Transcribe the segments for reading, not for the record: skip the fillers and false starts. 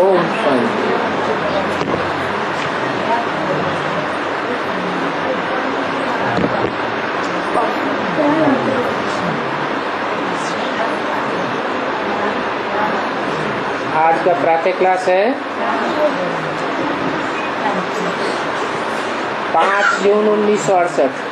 ओम शांति। आज का प्रातः क्लास है 5 जून 1968।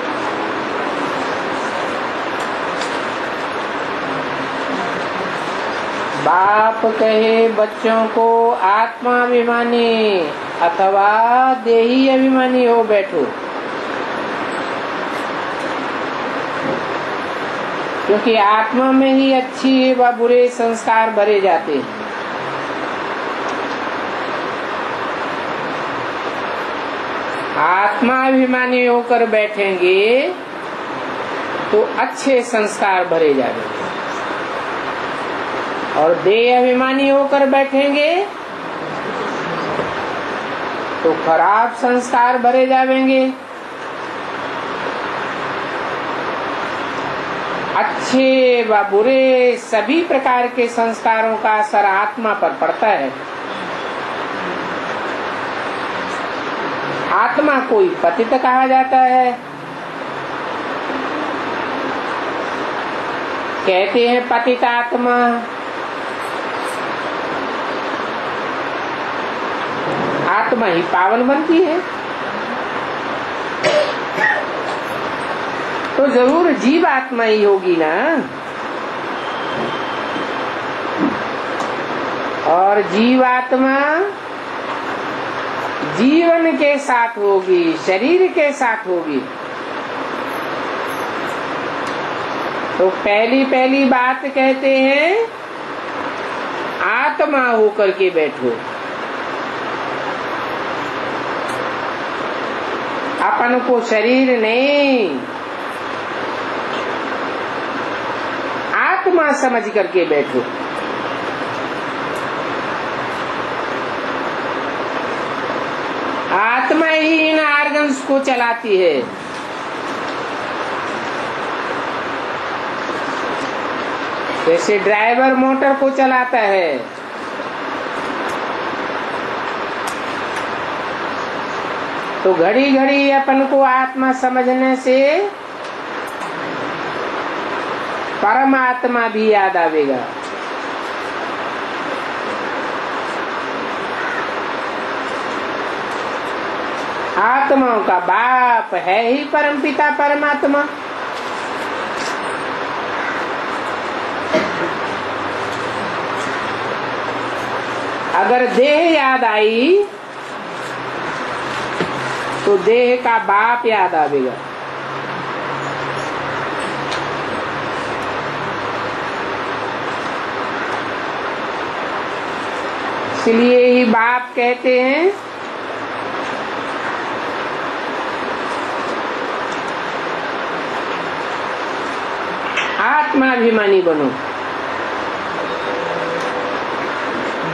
बाप कहे बच्चों को आत्माभिमानी अथवा देही अभिमानी हो बैठो, क्योंकि आत्मा में ही अच्छी व बुरे संस्कार भरे जाते हैं। आत्माभिमानी होकर बैठेंगे तो अच्छे संस्कार भरे जाएंगे, और देह अभिमानी होकर बैठेंगे तो खराब संस्कार भरे जाएंगे। अच्छे व बुरे सभी प्रकार के संस्कारों का असर आत्मा पर पड़ता है। आत्मा कोई पतित कहा जाता है, कहते हैं पतित आत्मा। आत्मा ही पावन बनती है, तो जरूर जीव आत्मा ही होगी ना। और जीवात्मा जीवन के साथ होगी, शरीर के साथ होगी। तो पहली बात कहते हैं आत्मा होकर के बैठो। अपन को शरीर नहीं, आत्मा समझ करके बैठो। आत्मा ही इन ऑर्गन्स को चलाती है। जैसे ड्राइवर मोटर को चलाता है, तो घड़ी घड़ी अपन को आत्मा समझने से परमात्मा भी याद आवेगा। आत्माओं का बाप है ही परमपिता परमात्मा। अगर देह याद आई तो देह का बाप याद आवेगा। इसलिए ही बाप कहते हैं आत्माभिमानी बनो।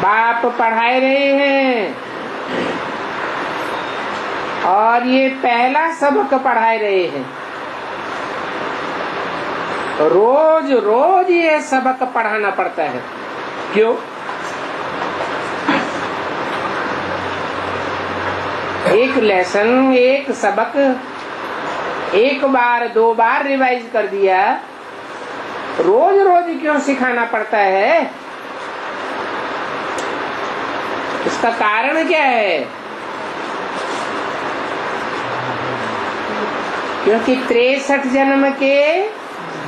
बाप पढ़ाए रहे हैं और ये पहला सबक पढ़ाए रहे हैं। रोज रोज ये सबक पढ़ाना पड़ता है। क्यों? एक लेसन, एक सबक एक बार 2 बार रिवाइज कर दिया, रोज रोज क्यों सिखाना पड़ता है? इसका कारण क्या है? क्योंकि 63 जन्म के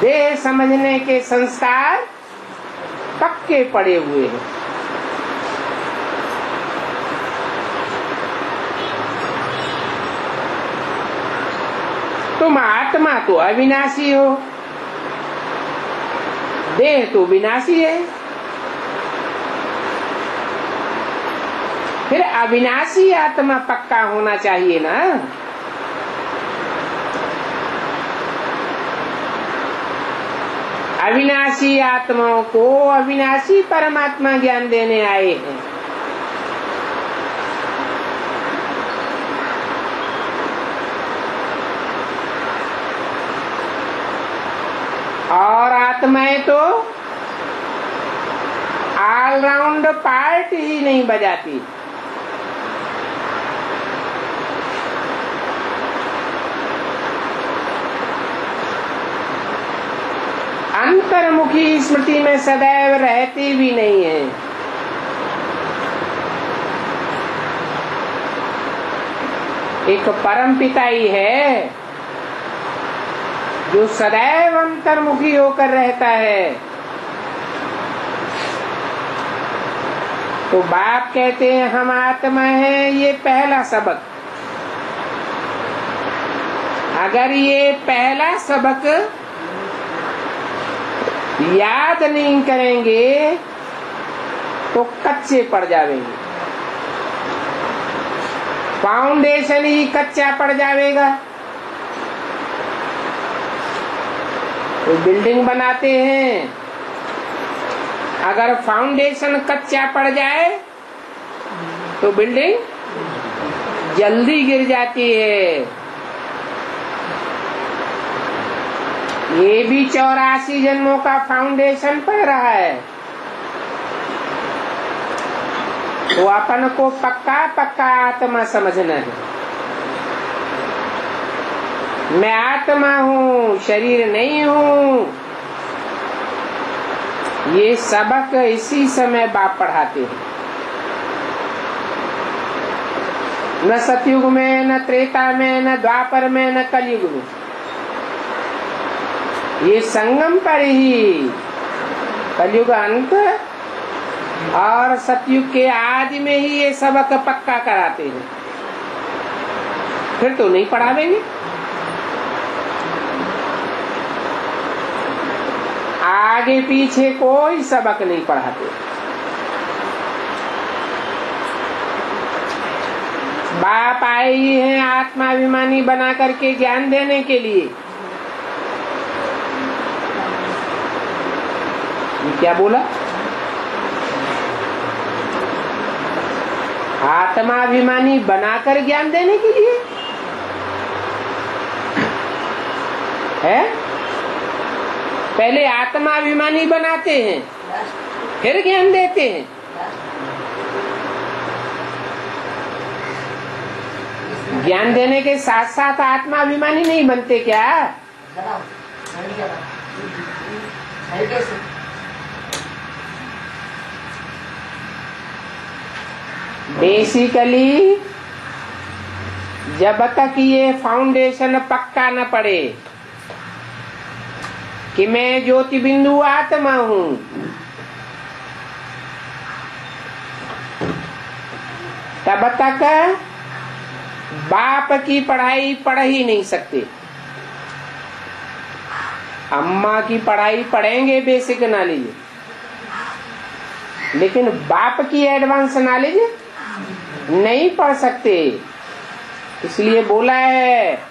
देह समझने के संस्कार पक्के पड़े हुए हैं। तुम आत्मा तो अविनाशी हो, देह तो विनाशी है। फिर अविनाशी आत्मा पक्का होना चाहिए ना। अविनाशी आत्माओं को अविनाशी परमात्मा ज्ञान देने आए हैं। और आत्माएं तो ऑलराउंड पार्ट ही नहीं बजाती। अंतर्मुखी स्मृति में सदैव रहती भी नहीं है। एक परमपिता ही है जो सदैव अंतर्मुखी होकर रहता है। तो बाप कहते हैं हम आत्मा हैं, ये पहला सबक। अगर ये पहला सबक याद नहीं करेंगे तो कच्चे पड़ जाएंगे, फाउंडेशन ही कच्चा पड़ जाएगा। तो बिल्डिंग बनाते हैं, अगर फाउंडेशन कच्चा पड़ जाए तो बिल्डिंग जल्दी गिर जाती है। ये भी 84 जन्मों का फाउंडेशन पड़ रहा है। तो अपन को पक्का पक्का आत्मा समझना है। मैं आत्मा हूँ, शरीर नहीं हूँ। ये सबक इसी समय बाप पढ़ाते हैं। न सतयुग में, न त्रेता में, न द्वापर में, न कलयुग में। ये संगम पर ही, कलयुग अंत और सतयुग के आदि में ही ये सबक पक्का कराते हैं। फिर तो नहीं पढ़ावेंगे। आगे पीछे कोई सबक नहीं पढ़ाते। बाप आए ही हैं आत्माभिमानी बना करके ज्ञान देने के लिए। क्या बोला? आत्माभिमानी बनाकर ज्ञान देने के लिए है। पहले आत्माभिमानी बनाते हैं, फिर ज्ञान देते हैं। ज्ञान देने के साथ साथ आत्माभिमानी नहीं बनते क्या? बेसिकली जब तक ये फाउंडेशन पक्का न पड़े कि मैं ज्योति बिंदु आत्मा हूँ, तब तक बाप की पढ़ाई पढ़ ही नहीं सकते। अम्मा की पढ़ाई पढ़ेंगे बेसिक नॉलेज, लेकिन बाप की एडवांस नॉलेज नहीं पढ़ सकते। इसलिए बोला है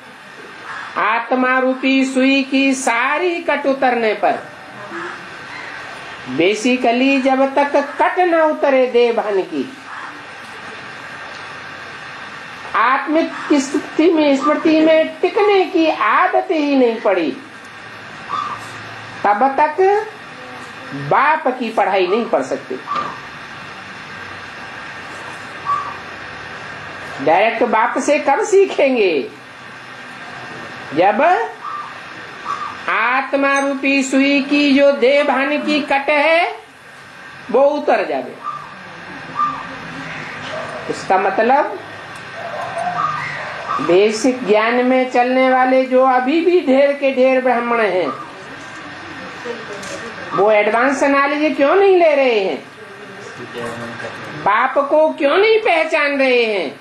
आत्मा रूपी सुई की सारी कट उतरने पर, बेसिकली जब तक कट न उतरे देह भान की, आत्मिक स्थिति में स्मृति में टिकने की आदत ही नहीं पड़ी, तब तक बाप की पढ़ाई नहीं पढ़ सकते। डायरेक्ट बाप से कब सीखेंगे? जब आत्मा रूपी सुई की जो देह भान की कट है वो उतर जाए। इसका मतलब बेसिक ज्ञान में चलने वाले जो अभी भी ढेर के ढेर ब्राह्मण हैं, वो एडवांस नॉलेज क्यों नहीं ले रहे हैं? बाप को क्यों नहीं पहचान रहे हैं?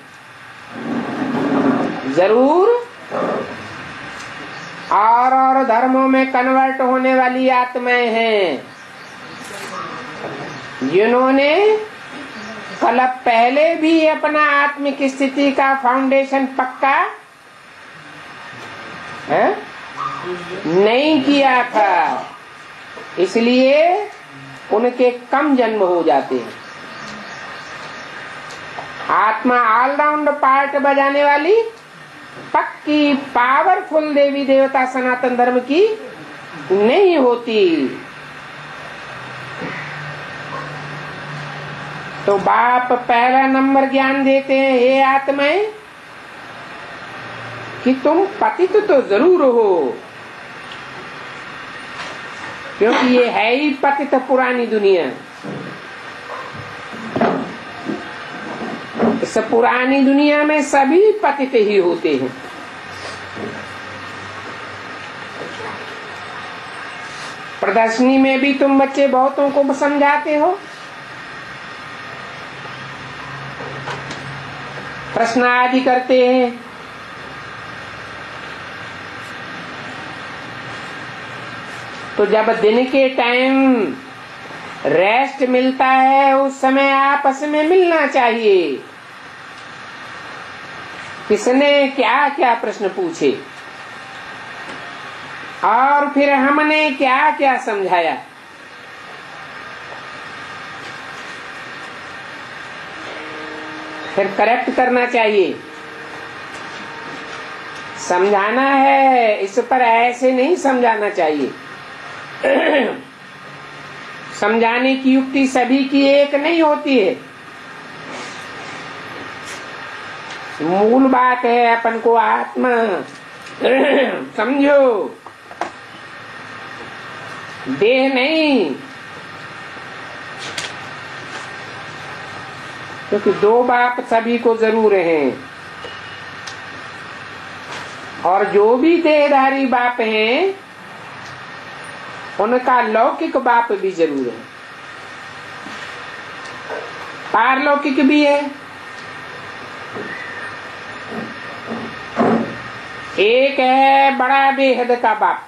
जरूर और धर्मों में कन्वर्ट होने वाली आत्माएं हैं जिन्होंने कल पहले भी अपना आत्मिक स्थिति का फाउंडेशन पक्का है नहीं किया था, इसलिए उनके कम जन्म हो जाते हैं। आत्मा ऑलराउंड पार्ट बजाने वाली पक्की पावरफुल देवी देवता सनातन धर्म की नहीं होती। तो बाप पहला नंबर ज्ञान देते हैं, हे आत्माएं, कि तुम पतित तो जरूर हो, क्योंकि ये है ही पतित पुरानी दुनिया। इस पुरानी दुनिया में सभी पतित ही होते हैं। प्रदर्शनी में भी तुम बच्चे बहुतों को समझाते हो, प्रश्न आदि करते हैं, तो जब दिन के टाइम रेस्ट मिलता है उस समय आपस में मिलना चाहिए। किसने क्या क्या प्रश्न पूछे और फिर हमने क्या क्या समझाया, फिर करेक्ट करना चाहिए। समझाना है, इस पर ऐसे नहीं समझाना चाहिए। समझाने की युक्ति सभी की एक नहीं होती है। मूल बात है अपन को आत्मा समझो, देह नहीं। क्योंकि दो बाप सभी को जरूर हैं, और जो भी देहधारी बाप हैं उनका लौकिक बाप भी जरूर है, पारलौकिक भी है। एक है बड़ा बेहद का बाप।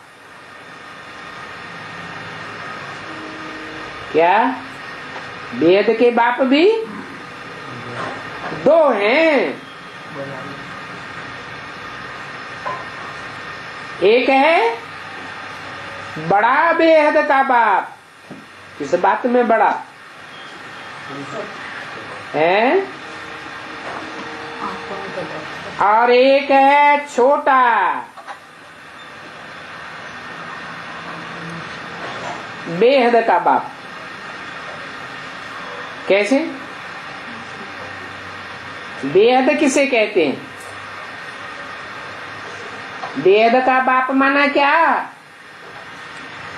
क्या बेहद के बाप भी दो हैं। एक है बड़ा बेहद का बाप, किस बात में बड़ा है, और एक है छोटा। बेहद का बाप कैसे? बेहद किसे कहते हैं? बेहद का बाप माना क्या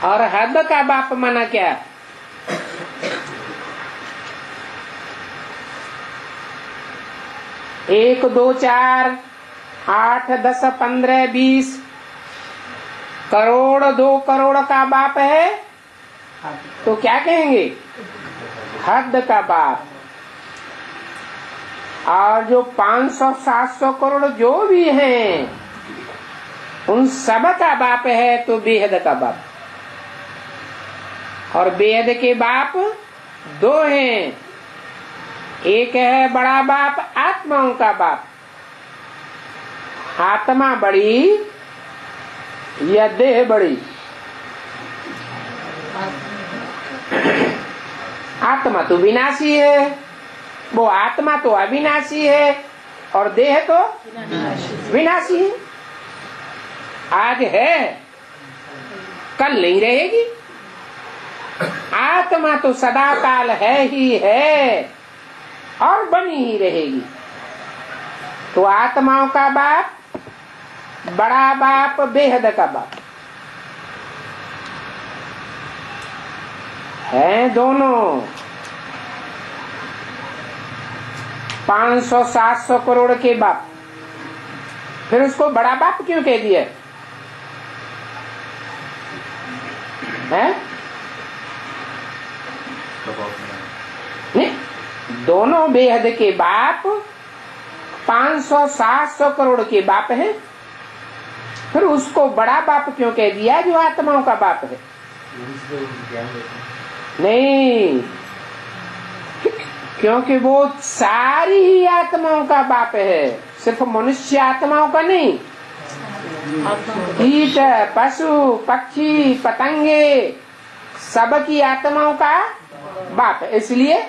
और हद का बाप माना क्या? एक, दो, चार, 8, 10, 15, 20 करोड़, 2 करोड़ का बाप है तो क्या कहेंगे? हद का बाप। और जो 500, 700 करोड़ जो भी हैं उन सब का बाप है तो बेहद का बाप। और बेहद के बाप दो हैं। एक है बड़ा बाप, आत्माओं का बाप। आत्मा बड़ी या देह बड़ी? आत्मा तो विनाशी है, वो आत्मा तो अविनाशी है, और देह तो विनाशी है। आज है कल नहीं रहेगी। आत्मा तो सदा काल है ही है और बनी ही रहेगी। तो आत्माओं का बाप बड़ा बाप, बेहद का बाप है। दोनों 500, 700 करोड़ के बाप। फिर उसको बड़ा बाप क्यों कह दिया है? नहीं, दोनों बेहद के बाप 500, 700 करोड़ के बाप हैं। फिर उसको बड़ा बाप क्यों कह दिया जो आत्माओं का बाप है? नहीं, क्योंकि वो सारी ही आत्माओं का बाप है, सिर्फ मनुष्य आत्माओं का नहीं। कीट, पशु, पक्षी, पतंगे सबकी आत्माओं का बाप है, इसलिए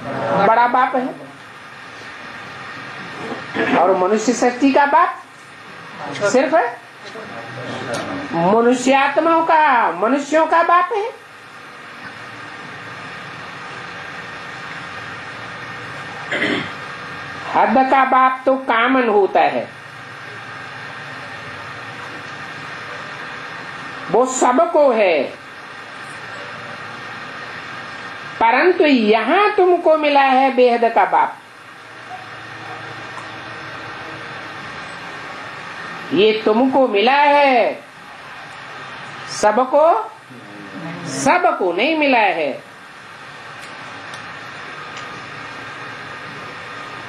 बड़ा बाप है। और मनुष्य सृष्टि का बाप सिर्फ मनुष्य आत्माओं का, मनुष्यों का बाप है। हद का बाप तो कॉमन होता है, वो सबको है, परंतु यहां तुमको मिला है बेहद का बाप। ये तुमको मिला है, सबको नहीं मिला है।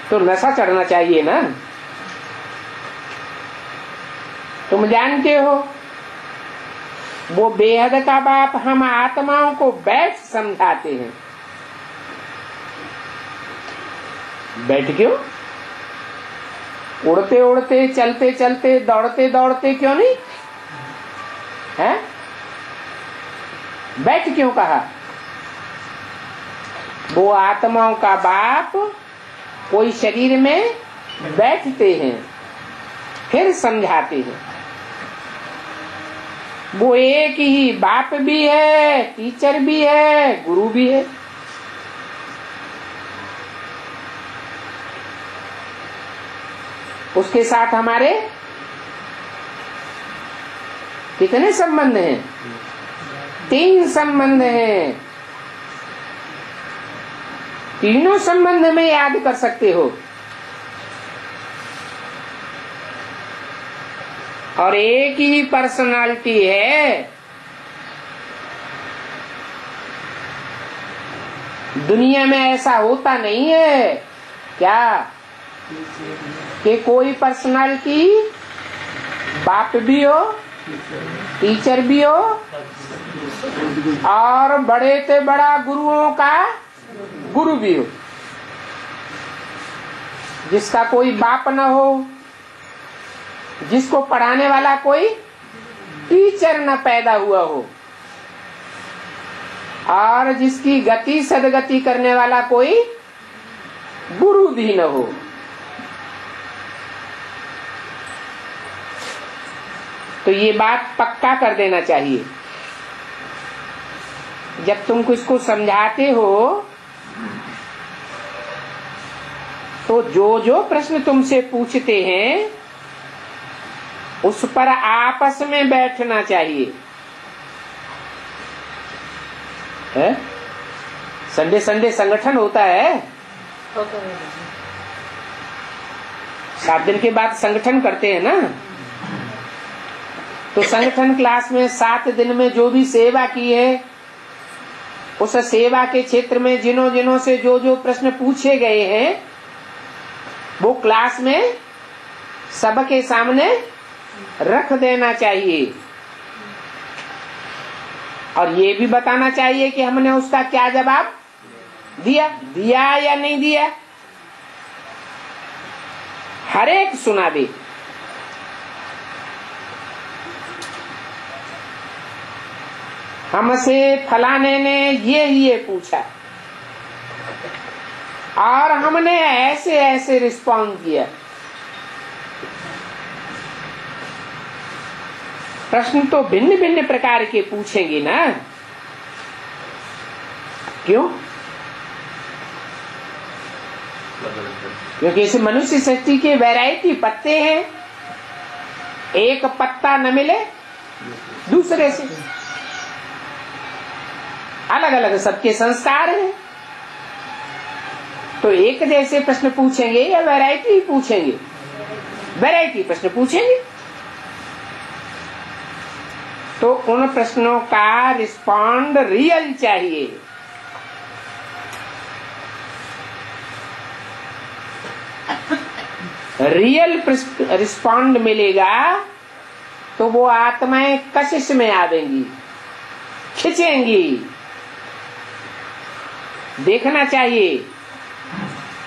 तो नशा चढ़ना चाहिए ना। तुम जानते हो वो बेहद का बाप हम आत्माओं को बैठ समझाते हैं। बैठ क्यों? उड़ते उड़ते, चलते चलते, दौड़ते दौड़ते क्यों नहीं है? बैठ क्यों कहा? वो आत्माओं का बाप कोई शरीर में बैठते हैं, फिर समझाते हैं। वो एक ही बाप भी है, टीचर भी है, गुरु भी है। उसके साथ हमारे कितने संबंध हैं? 3 संबंध हैं। तीनों संबंध में याद कर सकते हो। और एक ही पर्सनालिटी है। दुनिया में ऐसा होता नहीं है क्या कि कोई पर्सनालिटी बाप भी हो, टीचर भी हो, और बड़े से बड़ा गुरुओं का गुरु भी हो। जिसका कोई बाप न हो, जिसको पढ़ाने वाला कोई टीचर न पैदा हुआ हो, और जिसकी गति सदगति करने वाला कोई गुरु भी न हो। तो ये बात पक्का कर देना चाहिए। जब तुम किसको समझाते हो तो जो प्रश्न तुमसे पूछते हैं उस पर आपस में बैठना चाहिए। है? संडे संडे संगठन होता है, 7 दिन के बाद संगठन करते हैं ना। तो संगठन क्लास में 7 दिन में जो भी सेवा की है, उस सेवा के क्षेत्र में जिन्हों जिन्हों से जो प्रश्न पूछे गए हैं, वो क्लास में सबके सामने रख देना चाहिए। और ये भी बताना चाहिए कि हमने उसका क्या जवाब दिया या नहीं दिया। हर एक सुना दे। हमसे फलाने ने ये पूछा और हमने ऐसे ऐसे रिस्पॉन्ड किया। प्रश्न तो भिन्न भिन्न प्रकार के पूछेंगे ना। क्यों? क्योंकि इस मनुष्य सृष्टि के वैरायटी पत्ते हैं। एक पत्ता न मिले दूसरे से। अलग अलग सबके संस्कार हैं। तो एक जैसे प्रश्न पूछेंगे या वैरायटी पूछेंगे? वैरायटी प्रश्न पूछेंगे। तो उन प्रश्नों का रिस्पॉन्ड रियल चाहिए। रियल रिस्पॉन्ड मिलेगा तो वो आत्माएं कशिश में आवेंगी, खिंचेंगी। देखना चाहिए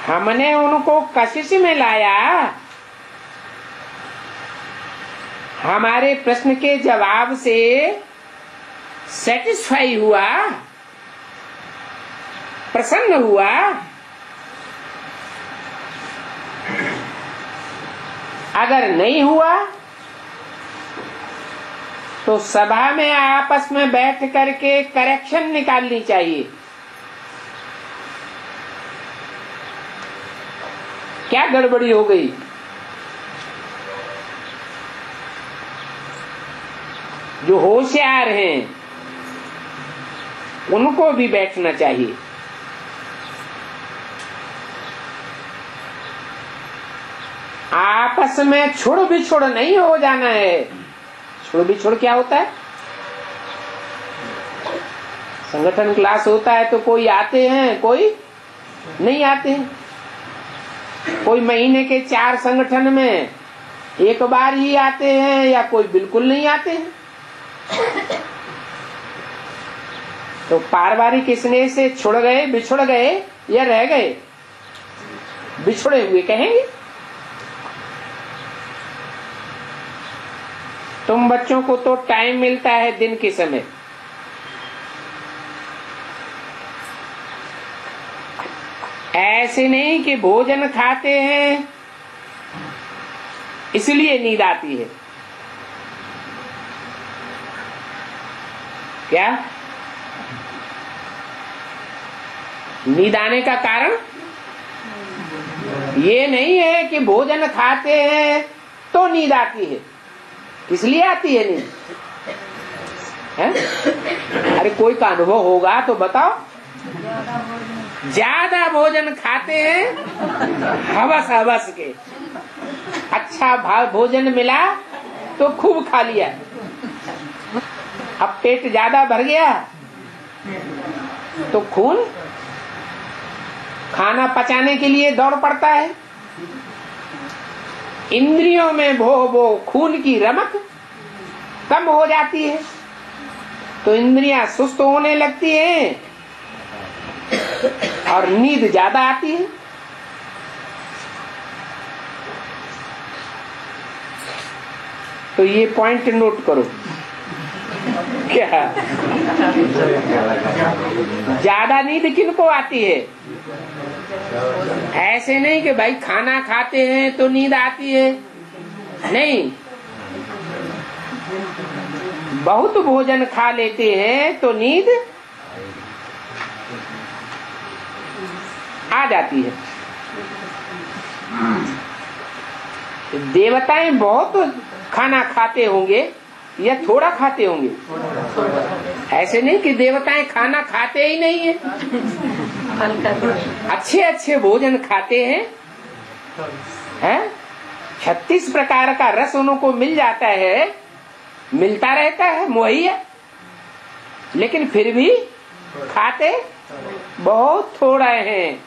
हमने उनको कशिश में लाया, हमारे प्रश्न के जवाब से सेटिस्फाई हुआ, प्रसन्न हुआ, अगर नहीं हुआ तो सभा में आपस में बैठ करके करेक्शन निकालनी चाहिए। क्या गड़बड़ी हो गई? जो होशियार हैं उनको भी बैठना चाहिए। आपस में छुड़ बिछुड़ नहीं हो जाना है। छुड़ बिछुड़ क्या होता है? संगठन क्लास होता है तो कोई आते हैं, कोई नहीं आते हैं। कोई महीने के 4 संगठन में एक बार ही आते हैं या कोई बिल्कुल नहीं आते हैं। तो पारिवारिक स्नेह से छुड़ गए, बिछुड़ गए या रह गए? बिछुड़े हुए कहेंगे। तुम बच्चों को तो टाइम मिलता है दिन के समय, ऐसे नहीं कि भोजन खाते हैं इसलिए नींद आती है। क्या नींद आने का कारण ये नहीं है कि भोजन खाते हैं तो नींद आती है। किस लिए आती है नींद? अरे कोई का अनुभव होगा तो बताओ। ज्यादा भोजन खाते हैं हवस हवस के, अच्छा भोजन मिला तो खूब खा लिया, अब पेट ज्यादा भर गया तो खून खाना पचाने के लिए दौड़ पड़ता है। इंद्रियों में वो खून की रमक कम हो जाती है तो इंद्रियां सुस्त होने लगती हैं और नींद ज्यादा आती है। तो ये पॉइंट नोट करो। क्या ज्यादा नींद किनको आती है? ऐसे नहीं कि भाई खाना खाते हैं तो नींद आती है, नहीं। बहुत भोजन खा लेते हैं तो नींद आ जाती है। देवताएं बहुत खाना खाते होंगे या थोड़ा खाते होंगे? ऐसे नहीं कि देवताएं खाना खाते ही नहीं है, अच्छे अच्छे भोजन खाते हैं। 36 प्रकार का रस उनको मिल जाता है, मिलता रहता है मुहैया, लेकिन फिर भी खाते बहुत थोड़ा हैं,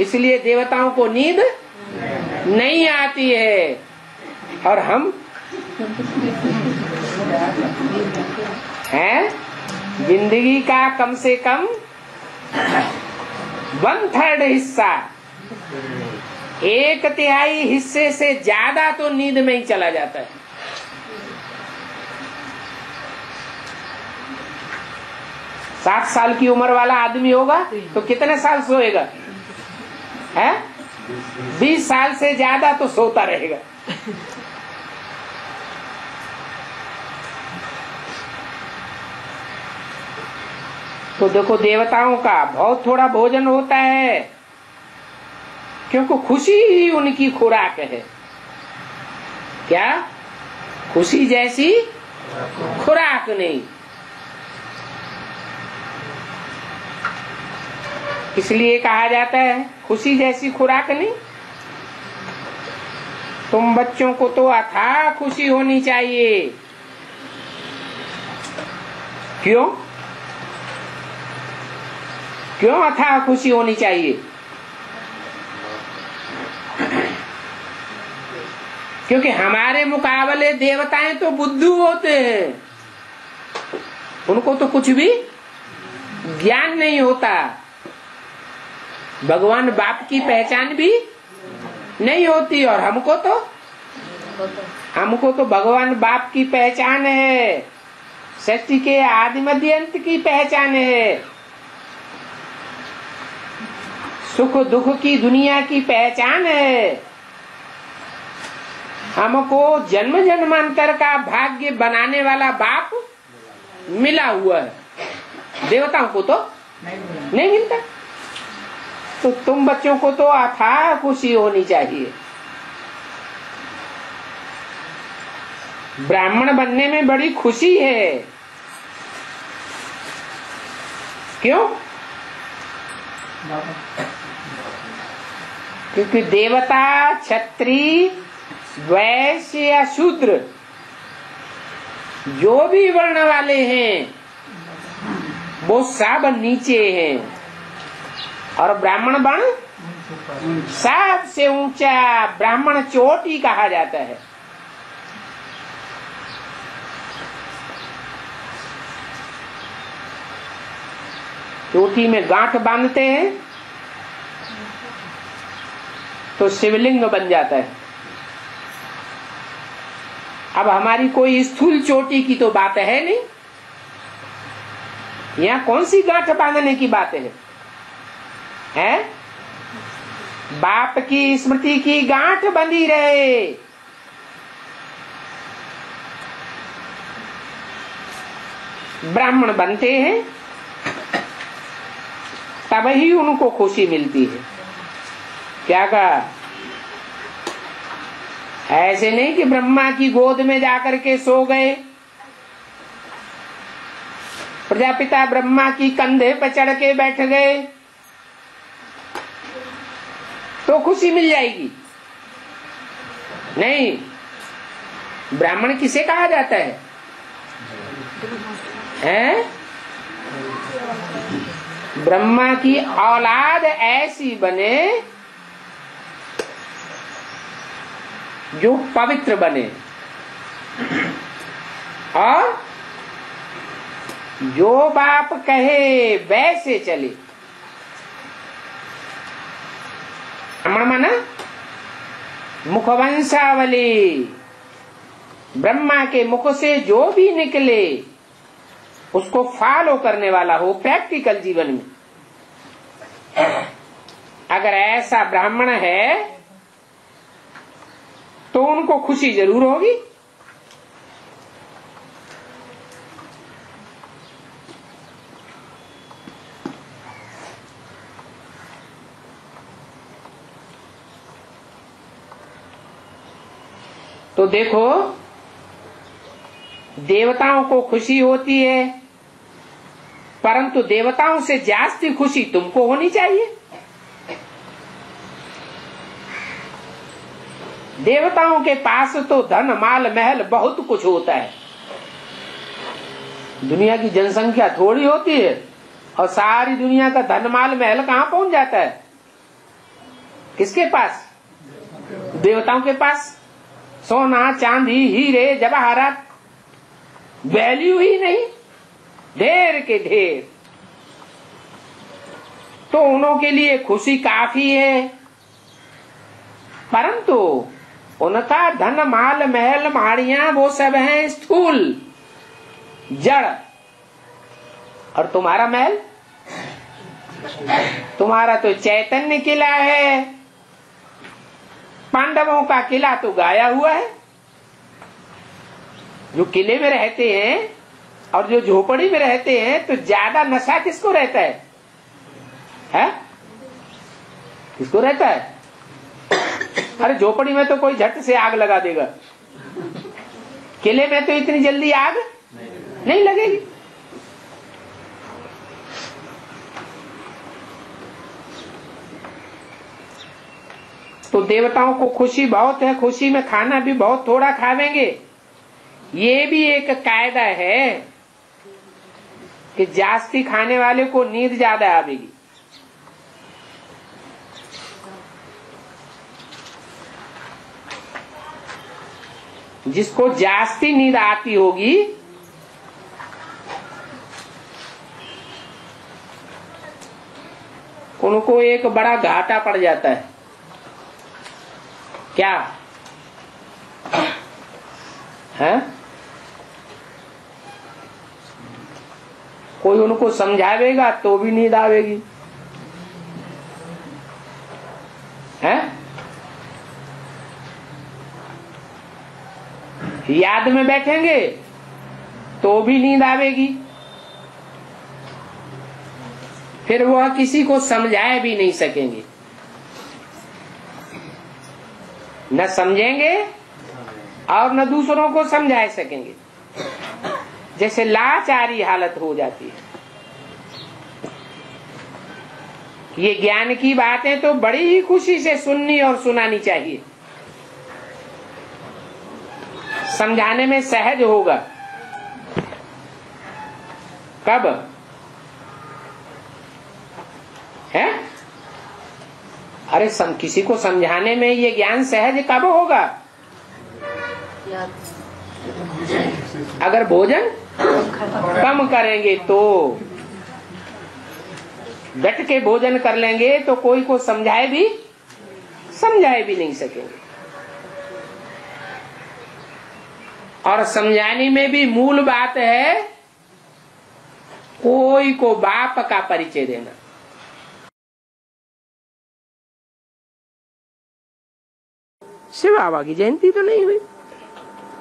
इसलिए देवताओं को नींद नहीं आती है। और हम हैं जिंदगी का कम से कम 1/3 हिस्सा, 1/3 हिस्से से ज्यादा तो नींद में ही चला जाता है। साठ साल की उम्र वाला आदमी होगा तो कितने साल सोएगा? है 20 साल से ज्यादा तो सोता रहेगा। तो देखो देवताओं का बहुत थोड़ा भोजन होता है क्योंकि खुशी ही उनकी खुराक है। क्या खुशी जैसी खुराक नहीं, इसलिए कहा जाता है खुशी जैसी खुराक नहीं। तुम बच्चों को तो अथाह खुशी होनी चाहिए। क्यों क्यों अथाह खुशी होनी चाहिए? क्योंकि हमारे मुकाबले देवताएं तो बुद्धू होते हैं, उनको तो कुछ भी ज्ञान नहीं होता, भगवान बाप की पहचान भी नहीं होती। और हमको तो भगवान बाप की पहचान है, सृष्टि के आदि मध्य अंत की पहचान है, सुख दुख की दुनिया की पहचान है। हमको जन्म जन्मांतर का भाग्य बनाने वाला बाप मिला हुआ है, देवताओं को तो नहीं मिलता। तो तुम बच्चों को तो अथाह खुशी होनी चाहिए। ब्राह्मण बनने में बड़ी खुशी है। क्यों? क्योंकि देवता, क्षत्रिय, वैश्य या शूद्र जो भी वर्ण वाले हैं वो सब नीचे हैं, और ब्राह्मण वर्ण सबसे ऊंचा, ब्राह्मण चोटी कहा जाता है। चोटी में गांठ बांधते हैं तो शिवलिंग बन जाता है। अब हमारी कोई स्थूल चोटी की तो बात है नहीं, यहाँ कौन सी गांठ बांधने की बात है? बाप की स्मृति की गांठ बंधी रहे। ब्राह्मण बनते हैं तब ही उनको खुशी मिलती है। क्या कहा? ऐसे नहीं कि ब्रह्मा की गोद में जाकर के सो गए, प्रजापिता ब्रह्मा की कंधे पर चढ़ के बैठ गए तो खुशी मिल जाएगी। नहीं, ब्राह्मण किसे कहा जाता है? ब्रह्मा की औलाद ऐसी बने जो पवित्र बने और जो बाप कहे वैसे चले। ब्राह्मण माना मुखवंशावली, ब्रह्मा के मुख से जो भी निकले उसको फॉलो करने वाला हो प्रैक्टिकल जीवन में। अगर ऐसा ब्राह्मण है तो उनको खुशी जरूर होगी। तो देखो, देवताओं को खुशी होती है, परंतु देवताओं से जास्ती खुशी तुमको होनी चाहिए। देवताओं के पास तो धन माल महल बहुत कुछ होता है। दुनिया की जनसंख्या थोड़ी होती है और सारी दुनिया का धन माल महल कहाँ पहुंच जाता है? किसके पास? देवताओं के पास। सोना चांदी हीरे जवाहरात, वैल्यू ही नहीं, ढेर के ढेर। तो उन्हों के लिए खुशी काफी है, परंतु उनका धन माल महल माड़ियां वो सब हैं स्थूल जड़। और तुम्हारा महल, तुम्हारा तो चैतन्य किला है। पांडवों का किला तो गाया हुआ है। जो किले में रहते हैं और जो झोपड़ी में रहते हैं तो ज्यादा नशा किसको रहता है? किसको रहता है? अरे झोपड़ी में तो कोई झट से आग लगा देगा, किले में तो इतनी जल्दी आग नहीं लगेगी। तो देवताओं को खुशी बहुत है, खुशी में खाना भी बहुत थोड़ा खावेंगे। ये भी एक कायदा है कि जास्ती खाने वाले को नींद ज्यादा आवेगी। जिसको जास्ती नींद आती होगी उनको एक बड़ा घाटा पड़ जाता है। क्या है? कोई उनको समझावेगा तो भी नींद आवेगी, है? याद में बैठेंगे तो भी नींद आवेगी। फिर वह किसी को समझाए भी नहीं सकेंगे, न समझेंगे और न दूसरों को समझा सकेंगे। जैसे लाचारी हालत हो जाती है। ये ज्ञान की बातें तो बड़ी ही खुशी से सुननी और सुनानी चाहिए, समझाने में सहज होगा। कब है? अरे किसी को समझाने में ये ज्ञान सहज कब होगा? अगर भोजन कम करेंगे तो, डट के भोजन कर लेंगे तो कोई को समझाए भी नहीं सकेंगे। और समझाने में भी मूल बात है कोई को बाप का परिचय देना। शिव बाबा की जयंती तो नहीं हुई,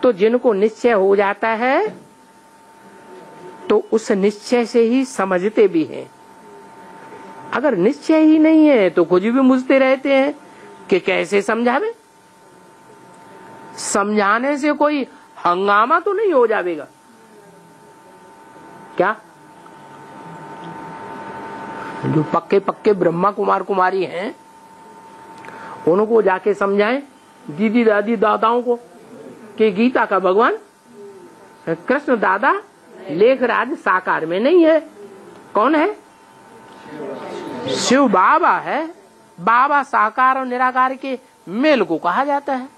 तो जिनको निश्चय हो जाता है तो उस निश्चय से ही समझते भी हैं। अगर निश्चय ही नहीं है तो कुछ भी मुझते रहते हैं कि कैसे समझावे। समझाने से कोई हंगामा तो नहीं हो जाएगा क्या? जो पक्के पक्के ब्रह्मा कुमार कुमारी हैं उनको जाके समझाएं, दीदी दादी दादाओं को, कि गीता का भगवान कृष्ण दादा लेखराज साकार में नहीं है। कौन है? शिव बाबा है। बाबा साकार और निराकार के मेल को कहा जाता है।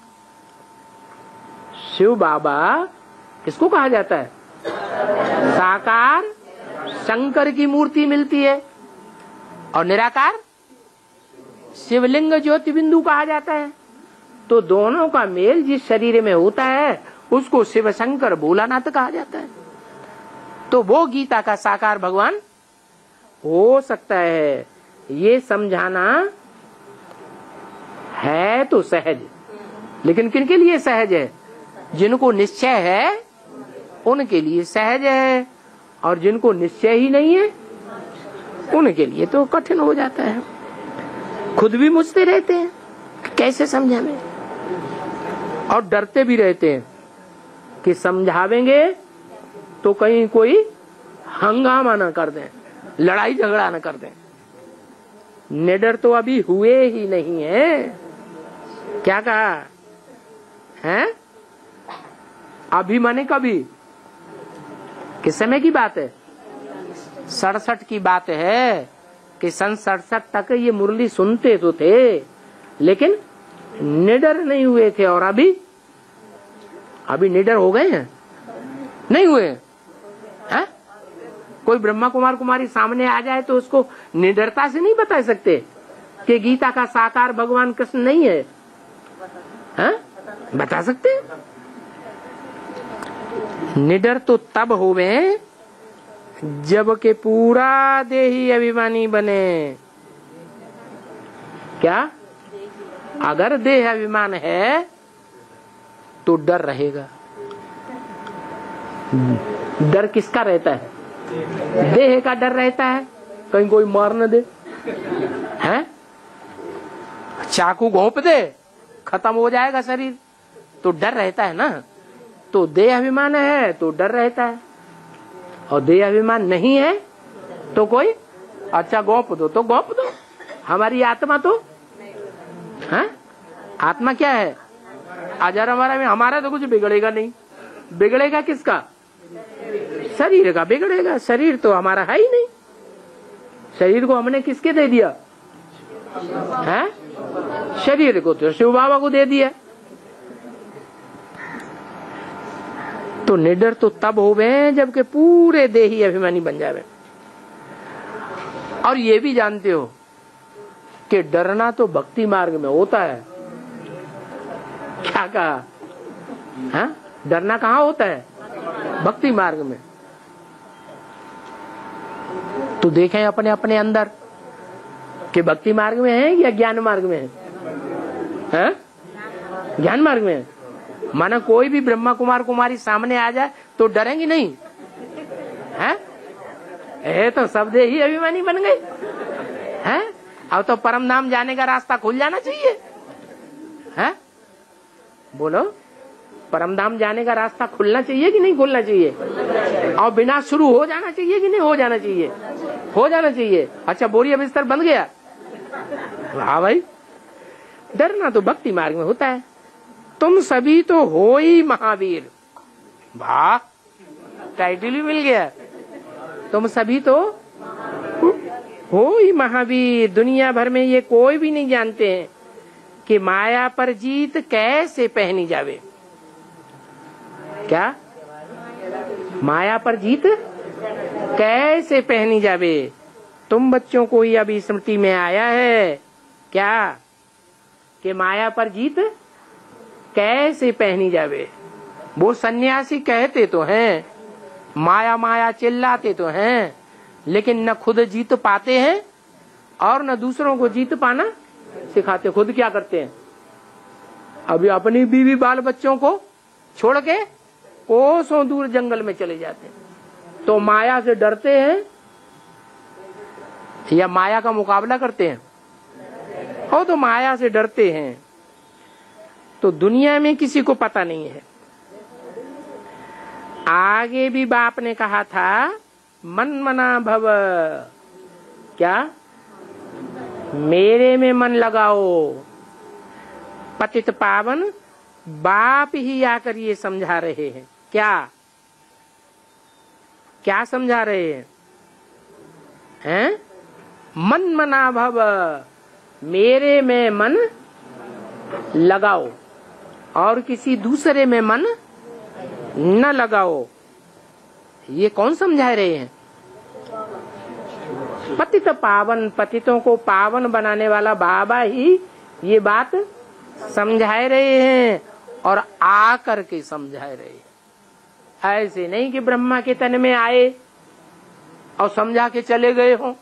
शिव बाबा किसको कहा जाता है? साकार शंकर की मूर्ति मिलती है, और निराकार शिवलिंग ज्योति बिंदु कहा जाता है। तो दोनों का मेल जिस शरीर में होता है उसको शिव शंकर भोलानाथ कहा जाता है। तो वो गीता का साकार भगवान हो सकता है। ये समझाना है तो सहज, लेकिन किनके लिए सहज है? जिनको निश्चय है उनके लिए सहज है, और जिनको निश्चय ही नहीं है उनके लिए तो कठिन हो जाता है। खुद भी मुझते रहते हैं कैसे समझावे, और डरते भी रहते हैं कि समझावेंगे तो कहीं कोई हंगामा न कर दें, लड़ाई झगड़ा न कर दें। निडर तो अभी हुए ही नहीं है। क्या कहा है? अभी माने कभी? किस समय की बात है? 67 की बात है कि सन 67 तक ये मुरली सुनते तो थे, लेकिन निडर नहीं हुए थे। और अभी निडर हो गए हैं? नहीं हुए हैं? कोई ब्रह्मा कुमार कुमारी सामने आ जाए तो उसको निडरता से नहीं बता सकते कि गीता का साकार भगवान कृष्ण नहीं है, हैं? बता सकते? निडर तो तब होवे जब के पूरा देही अभिमानी बने। क्या? अगर देह अभिमान है तो डर रहेगा। डर किसका रहता है? देह का डर रहता है, कहीं कोई मार न दे, हैं? चाकू घोंप दे, खत्म हो जाएगा शरीर, तो डर रहता है ना। तो देह अभिमान है तो डर रहता है, और देह अभिमान नहीं है तो कोई अच्छा घोंप दो तो घोंप दो। हमारी आत्मा तो है, आत्मा क्या है? अजर हमारा में, हमारा तो कुछ बिगड़ेगा नहीं। बिगड़ेगा किसका? शरीर का बिगड़ेगा। शरीर तो हमारा है ही नहीं। शरीर को हमने किसके दे दिया है? शरीर को तो शिव बाबा को दे दिया। तो निडर तो तब होवे जबकि पूरे देही अभिमानी बन जावे। और ये भी जानते हो कि डरना तो भक्ति मार्ग में होता है। क्या कहा? हाँ? डरना कहाँ होता है? भक्ति मार्ग में। तो देखें अपने अपने अंदर कि भक्ति मार्ग में है या ज्ञान मार्ग में है? ज्ञान मार्ग में है। माना कोई भी ब्रह्मा कुमार कुमारी सामने आ जाए तो डरेंगी नहीं है? है तो सब दे ही अभिमानी बन गए हैं। अब तो परम धाम जाने का रास्ता खुल जाना चाहिए है। बोलो, परम धाम जाने का रास्ता खुलना चाहिए कि नहीं खुलना चाहिए? और बिना शुरू हो जाना चाहिए कि नहीं हो जाना चाहिए? हो जाना चाहिए। अच्छा, बोरिया बिस्तर बंद गया। हाँ भाई, डरना तो भक्ति मार्ग में होता है। तुम सभी तो हो ही महावीर। वाह, टाइटल ही मिल गया। तुम सभी तो हो ही महावीर। दुनिया भर में ये कोई भी नहीं जानते हैं कि माया पर जीत कैसे पहनी जावे। क्या? माया पर जीत कैसे पहनी जावे? तुम बच्चों को ही अभी स्मृति में आया है क्या कि माया पर जीत कैसे पहनी जावे? वो सन्यासी कहते तो हैं, माया माया चिल्लाते तो हैं, लेकिन न खुद जीत पाते हैं और न दूसरों को जीत पाना सिखाते। खुद क्या करते हैं? अभी अपनी बीवी बाल बच्चों को छोड़ के कोसों दूर जंगल में चले जाते हैं। तो माया से डरते हैं या माया का मुकाबला करते हैं? हो तो माया से डरते हैं। तो दुनिया में किसी को पता नहीं है। आगे भी बाप ने कहा था, मन मना भव। क्या? मेरे में मन लगाओ। पतित पावन बाप ही आकर ये समझा रहे हैं। क्या क्या समझा रहे हैं? हैं? मन मना भव, मेरे में मन लगाओ और किसी दूसरे में मन न लगाओ। ये कौन समझा रहे हैं? पतित पावन, पतितों को पावन बनाने वाला बाबा ही ये बात समझा रहे हैं और आकर के समझा रहे हैं। ऐसे नहीं कि ब्रह्मा के तन में आए और समझा के चले गए हों।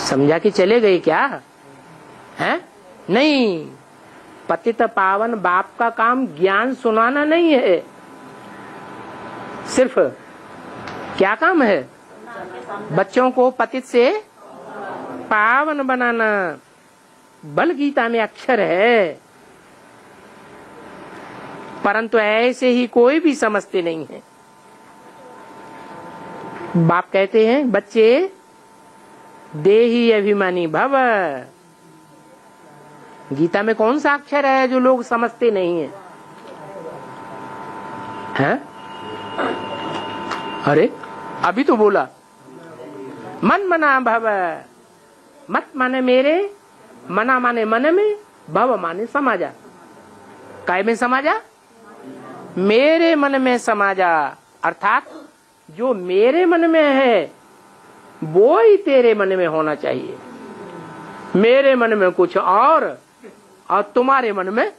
समझा के चले गए क्या है? नहीं, पतित पावन बाप का काम ज्ञान सुनाना नहीं है। सिर्फ क्या काम है? बच्चों को पतित से पावन बनाना। बल गीता में अक्षर है, परंतु ऐसे ही कोई भी समझते नहीं है। बाप कहते हैं, बच्चे देही अभिमानी भव। गीता में कौन सा अक्षर है जो लोग समझते नहीं है? हैं? अरे अभी तो बोला, मन मना भव। मत माने मेरे, मना माने मन में, भव माने समाजा। काय में समाजा? मेरे मन में समाजा। अर्थात जो मेरे मन में है वो ही तेरे मन में होना चाहिए। मेरे मन में कुछ और तुम्हारे मन में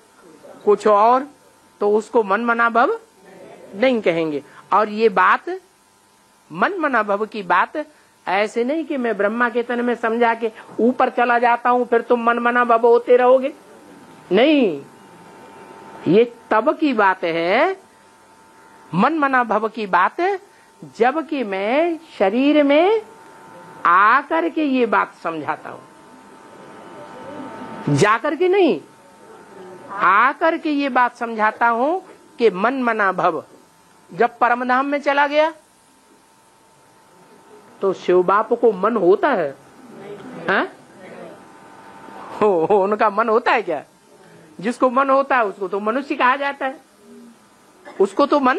कुछ और, तो उसको मन मना भव नहीं कहेंगे। और ये बात, मन मना भव की बात, ऐसे नहीं कि मैं ब्रह्मा के तन में समझा के ऊपर चला जाता हूं फिर तुम मन मना भव होते रहोगे। नहीं, ये तब की बात है, मन मना भव की बात है, जबकि मैं शरीर में आकर के ये बात समझाता हूं। जाकर के नहीं, आकर के ये बात समझाता हूं कि मन मना भव। जब परमधाम में चला गया तो शिव बाप को मन होता है? हाँ? उनका मन होता है क्या? जिसको मन होता है उसको तो मनुष्य कहा जाता है। उसको तो मन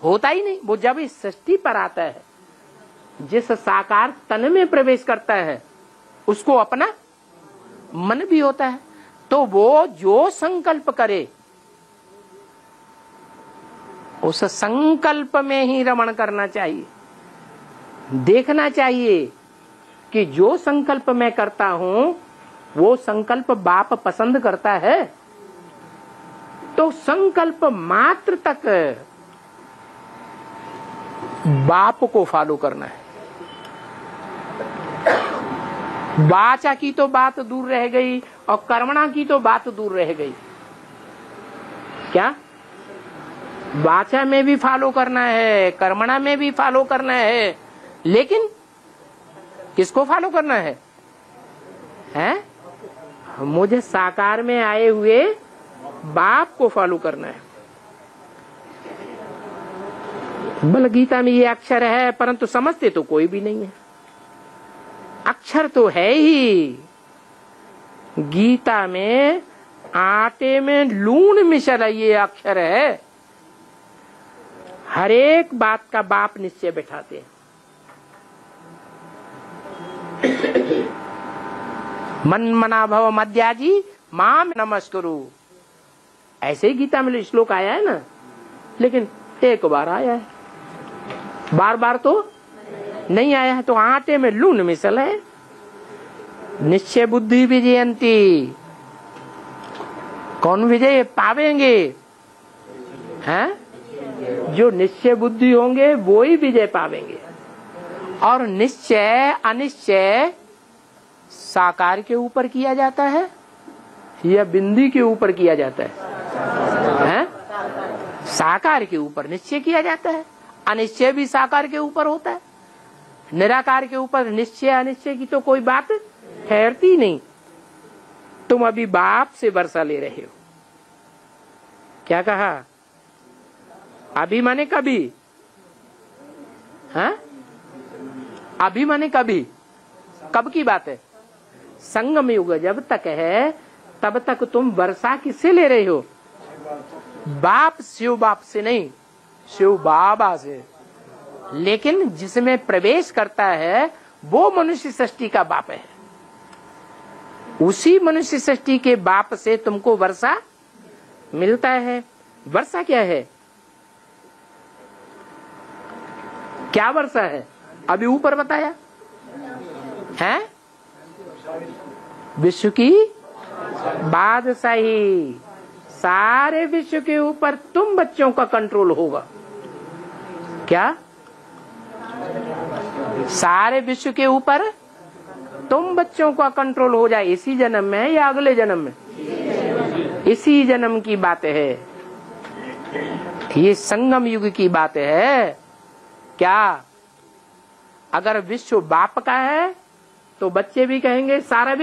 होता ही नहीं। वो जब इस सृष्टि पर आता है, जिस साकार तन में प्रवेश करता है, उसको अपना मन भी होता है। तो वो जो संकल्प करे उस संकल्प में ही रमण करना चाहिए। देखना चाहिए कि जो संकल्प मैं करता हूं वो संकल्प बाप पसंद करता है, तो संकल्प मात्र तक बाप को फॉलो करना है। वाचा की तो बात दूर रह गई और कर्मणा की तो बात दूर रह गई। क्या? वाचा में भी फॉलो करना है, कर्मणा में भी फॉलो करना है, लेकिन किसको फॉलो करना है? हैं? मुझे साकार में आए हुए बाप को फॉलो करना है। बल गीता में ये अक्षर है, परंतु समझते तो कोई भी नहीं है। अक्षर तो है ही, गीता में आटे में लून मिश्र ये अक्षर है। हर एक बात का बाप निश्चय बैठाते हैं। मन मना भव मध्याजी माम नमस्कुरु, ऐसे ही गीता में श्लोक आया है ना, लेकिन एक बार आया है, बार बार तो नहीं आया है। तो आटे में लून मिसल है। निश्चय बुद्धि विजयंती, कौन विजय पावेंगे? हैं? जो निश्चय बुद्धि होंगे वो ही विजय पावेंगे। और निश्चय अनिश्चय साकार के ऊपर किया जाता है या बिंदी के ऊपर किया जाता है? साकार के ऊपर निश्चय किया जाता है। अनिश्चय भी साकार के ऊपर होता है। निराकार के ऊपर निश्चय अनिश्चय की तो कोई बात ठहरती नहीं। तुम अभी बाप से वर्षा ले रहे हो। क्या कहा? अभी माने कभी? हाँ? अभी माने कभी? कब की बात है? संगम युग जब तक है तब तक तुम वर्षा किससे ले रहे हो? बाप, शिव बाप से नहीं, शिव बाबा से। लेकिन जिसमें प्रवेश करता है वो मनुष्य सृष्टि का बाप है। उसी मनुष्य सृष्टि के बाप से तुमको वर्षा मिलता है। वर्षा क्या है? क्या वर्षा है? अभी ऊपर बताया है, विश्व की बादशाही। सारे विश्व के ऊपर तुम बच्चों का कंट्रोल होगा। क्या? सारे विश्व के ऊपर तुम बच्चों का कंट्रोल हो जाए। इसी जन्म में या अगले जन्म में? इसी जन्म की बात है। ये संगम युग की बात है। क्या? अगर विश्व बाप का है तो बच्चे भी कहेंगे सारा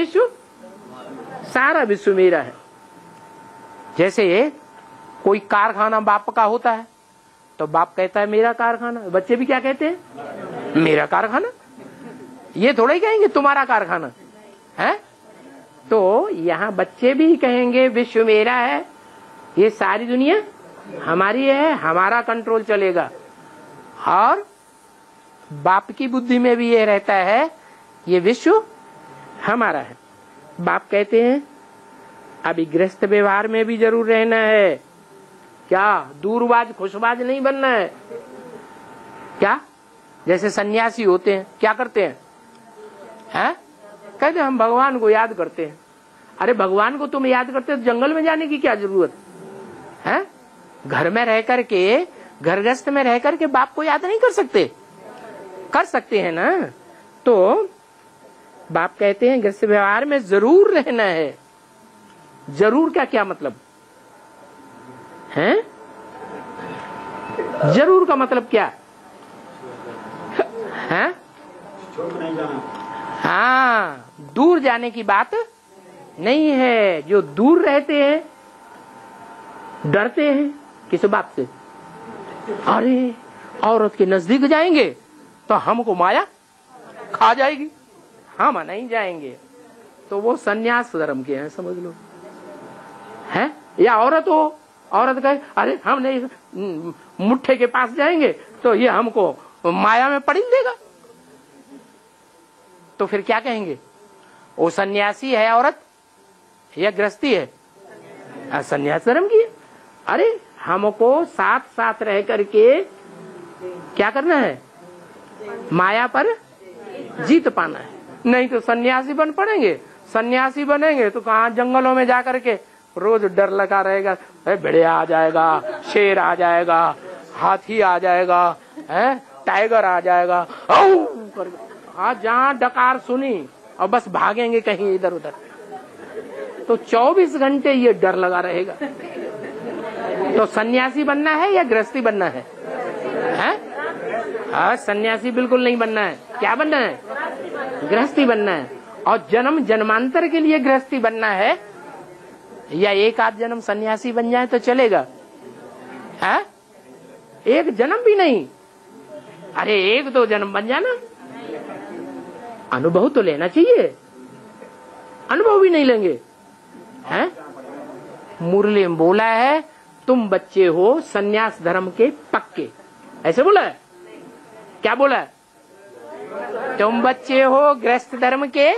विश्व मेरा है। जैसे कोई कारखाना बाप का होता है तो बाप कहता है मेरा कारखाना, बच्चे भी क्या कहते हैं? मेरा कारखाना। ये थोड़ा ही कहेंगे तुम्हारा कारखाना है। तो यहाँ बच्चे भी कहेंगे विश्व मेरा है, ये सारी दुनिया हमारी है, हमारा कंट्रोल चलेगा। और बाप की बुद्धि में भी ये रहता है ये विश्व हमारा है। बाप कहते हैं अभी गृहस्थ व्यवहार में भी जरूर रहना है। क्या? दूरबाज खुशबाज नहीं बनना है। क्या? जैसे सन्यासी होते हैं क्या करते हैं? कहते हम भगवान को याद करते हैं। अरे भगवान को तुम याद करते हो तो जंगल में जाने की क्या जरूरत है? घर में रह करके, घर गृहस्थ में रह करके बाप को याद नहीं कर सकते? कर सकते हैं ना। तो बाप कहते हैं गृहस्थ व्यवहार में जरूर रहना है। जरूर का क्या मतलब है? जरूर का मतलब क्या है? हाँ, दूर जाने की बात नहीं है। जो दूर रहते हैं डरते हैं किस बात से? अरे औरत के नजदीक जाएंगे तो हमको माया खा जाएगी, हम नहीं जाएंगे। तो वो सन्यास धर्म के हैं, समझ लो। है या औरत हो, औरत कहे अरे हम नहीं मुट्ठे के पास जाएंगे तो ये हमको माया में पड़ी देगा। तो फिर क्या कहेंगे? वो सन्यासी है औरत या गृहस्थी है? सन्यास धर्म की है। अरे हमको साथ साथ रह करके क्या करना है? माया पर जीत पाना है। नहीं तो सन्यासी बन पड़ेंगे। सन्यासी बनेंगे तो कहाँ जंगलों में जाकर के रोज डर लगा रहेगा, भेड़िया आ जाएगा, शेर आ जाएगा, हाथी आ जाएगा, टाइगर आ जाएगा। हाँ, जहाँ डकार सुनी और बस भागेंगे कहीं इधर उधर। तो 24 घंटे ये डर लगा रहेगा। तो सन्यासी बनना है या गृहस्थी बनना है? सन्यासी बिल्कुल नहीं बनना है। क्या बनना है? गृहस्थी बनना है। और जन्म जन्मांतर के लिए गृहस्थी बनना है, या एक आध जन्म सन्यासी बन जाए तो चलेगा? है? एक जन्म भी नहीं, अरे एक दो जन्म बन जाना। अनुभव तो लेना चाहिए, अनुभव भी नहीं लेंगे। हैं? मुरली में बोला है तुम बच्चे हो सन्यास धर्म के पक्के, ऐसे बोला है? क्या बोला है? तुम बच्चे हो गृहस्थ धर्म के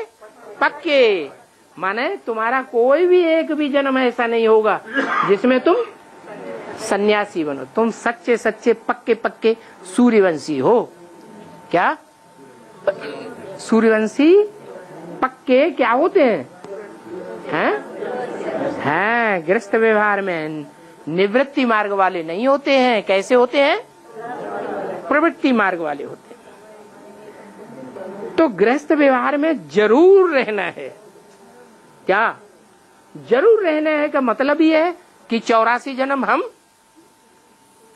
पक्के, माने तुम्हारा कोई भी एक भी जन्म ऐसा नहीं होगा जिसमें तुम सन्यासी बनो। तुम सच्चे सच्चे पक्के पक्के सूर्यवंशी हो। क्या सूर्यवंशी पक्के क्या होते हैं? हैं गृहस्थ व्यवहार में निवृत्ति मार्ग वाले नहीं होते हैं। कैसे होते हैं? प्रवृत्ति मार्ग वाले होते हैं। तो गृहस्थ व्यवहार में जरूर रहना है। क्या जरूर रहना है का मतलब ये है कि 84 जन्म हम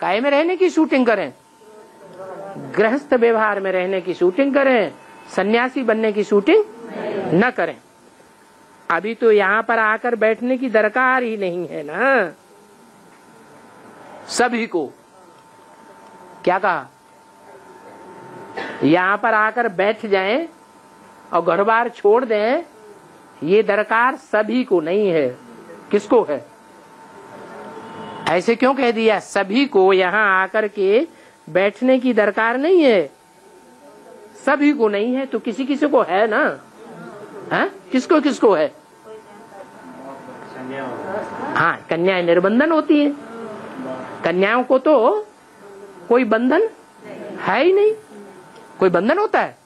काय में रहने की शूटिंग करें? गृहस्थ व्यवहार में रहने की शूटिंग करें, सन्यासी बनने की शूटिंग न करें। अभी तो यहाँ पर आकर बैठने की दरकार ही नहीं है ना। सभी को क्या कहा? यहाँ पर आकर बैठ जाएं और घर बार छोड़ दें, ये दरकार सभी को नहीं है। किसको है? ऐसे क्यों कह दिया? सभी को यहाँ आकर के बैठने की दरकार नहीं है। सभी को नहीं है तो किसी किसी को है ना। है? किसको किसको है? हाँ, कन्याएं निर्बंधन होती हैं। कन्याओं को तो कोई बंधन है ही नहीं। कोई बंधन होता है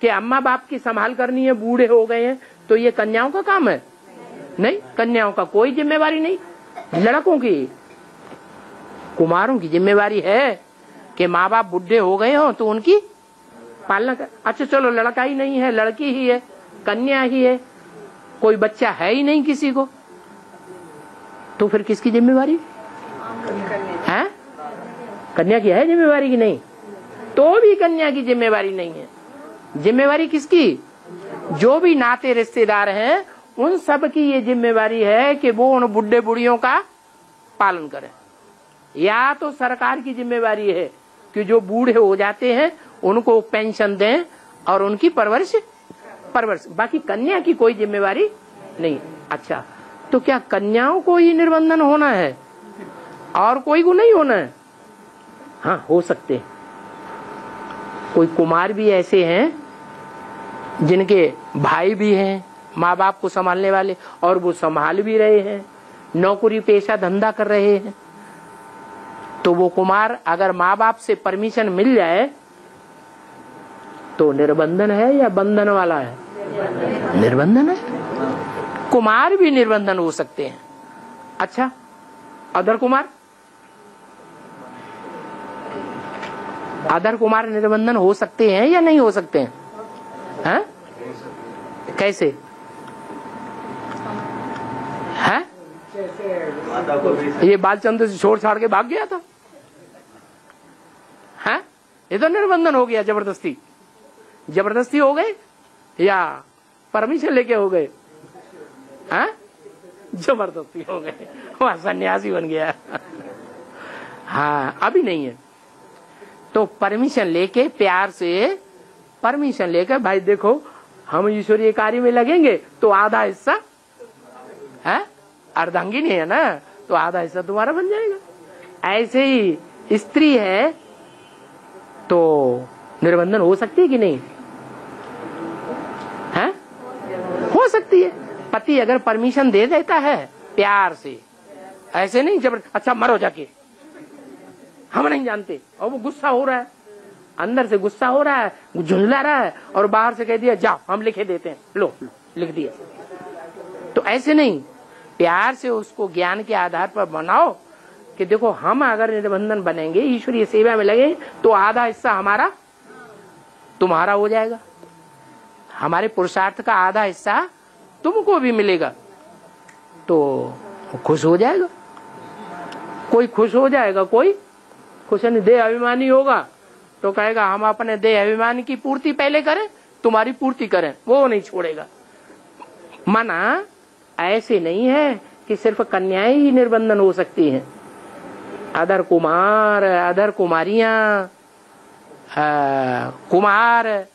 कि अम्मा बाप की संभाल करनी है, बूढ़े हो गए हैं, तो ये कन्याओं का काम है? नहीं, कन्याओं का कोई जिम्मेवारी नहीं। लड़कों की, कुमारों की जिम्मेवारी है कि माँ बाप बुढ़े हो गए हो तो उनकी पालना कर। अच्छा चलो, लड़का ही नहीं है, लड़की ही है, कन्या ही है, कोई बच्चा है ही नहीं किसी को, तो फिर किसकी जिम्मेवारी है? कन्या की है जिम्मेवारी की नहीं? तो भी कन्या की जिम्मेवारी नहीं है। जिम्मेवारी किसकी? जो भी नाते रिश्तेदार हैं उन सब की ये जिम्मेवारी है कि वो उन बुढ़े बुढ़ियों का पालन करें। या तो सरकार की जिम्मेवारी है कि जो बूढ़े हो जाते हैं उनको पेंशन दें और उनकी परवरिश। बाकी कन्या की कोई जिम्मेवारी नहीं। अच्छा, तो क्या कन्याओं को ही निर्बंधन होना है और कोई को नहीं होना है? हाँ, हो सकते हैं। कोई कुमार भी ऐसे हैं जिनके भाई भी हैं माँ बाप को संभालने वाले, और वो संभाल भी रहे हैं, नौकरी पेशा धंधा कर रहे हैं। तो वो कुमार अगर माँ बाप से परमिशन मिल जाए तो निर्बंधन है या बंधन वाला है? निर्बंधन है। कुमार भी निर्बंधन हो सकते हैं। अच्छा, अदर कुमार? अदर कुमार निर्बंधन हो सकते हैं या नहीं हो सकते हैं? है? कैसे है? ये बालचंद्र से छोड़ छाड़ के भाग गया था। है? ये तो निर्बंधन हो गया, जबरदस्ती। जबरदस्ती हो गए या परमिशन लेके हो गए? हैं? जबरदस्ती हो गए, वह सन्यासी बन गया। हाँ, अभी नहीं है तो परमिशन लेके, प्यार से परमिशन लेकर, भाई देखो हम ईश्वरीय कार्य में लगेंगे तो आधा हिस्सा है, अर्धांगिनी है ना, तो आधा हिस्सा तुम्हारा बन जाएगा। ऐसे ही स्त्री है तो निर्बंधन हो सकती है कि नहीं? है? हो सकती है। पति अगर परमिशन दे देता है प्यार से, ऐसे नहीं जबरदस्ती, अच्छा मरो जाके, हम नहीं जानते, और वो गुस्सा हो रहा है, अंदर से गुस्सा हो रहा है, झुंझला रहा है, और बाहर से कह दिया जाओ हम लिखे देते हैं, लो लिख दिया। तो ऐसे नहीं, प्यार से उसको ज्ञान के आधार पर बनाओ कि देखो हम अगर निर्बंधन बनेंगे, ईश्वरीय सेवा में लगे, तो आधा हिस्सा हमारा तुम्हारा हो जाएगा, हमारे पुरुषार्थ का आधा हिस्सा तुमको भी मिलेगा, तो खुश हो जाएगा। कोई खुश हो जाएगा, कोई खुश नहीं। देह अभिमानी होगा तो कहेगा हम अपने देह अभिमान की पूर्ति पहले करें, तुम्हारी पूर्ति करें, वो नहीं छोड़ेगा। माना ऐसे नहीं है कि सिर्फ कन्याएं ही निर्बंधन हो सकती हैं, अदर कुमार, अदर कुमारियां, कुमार,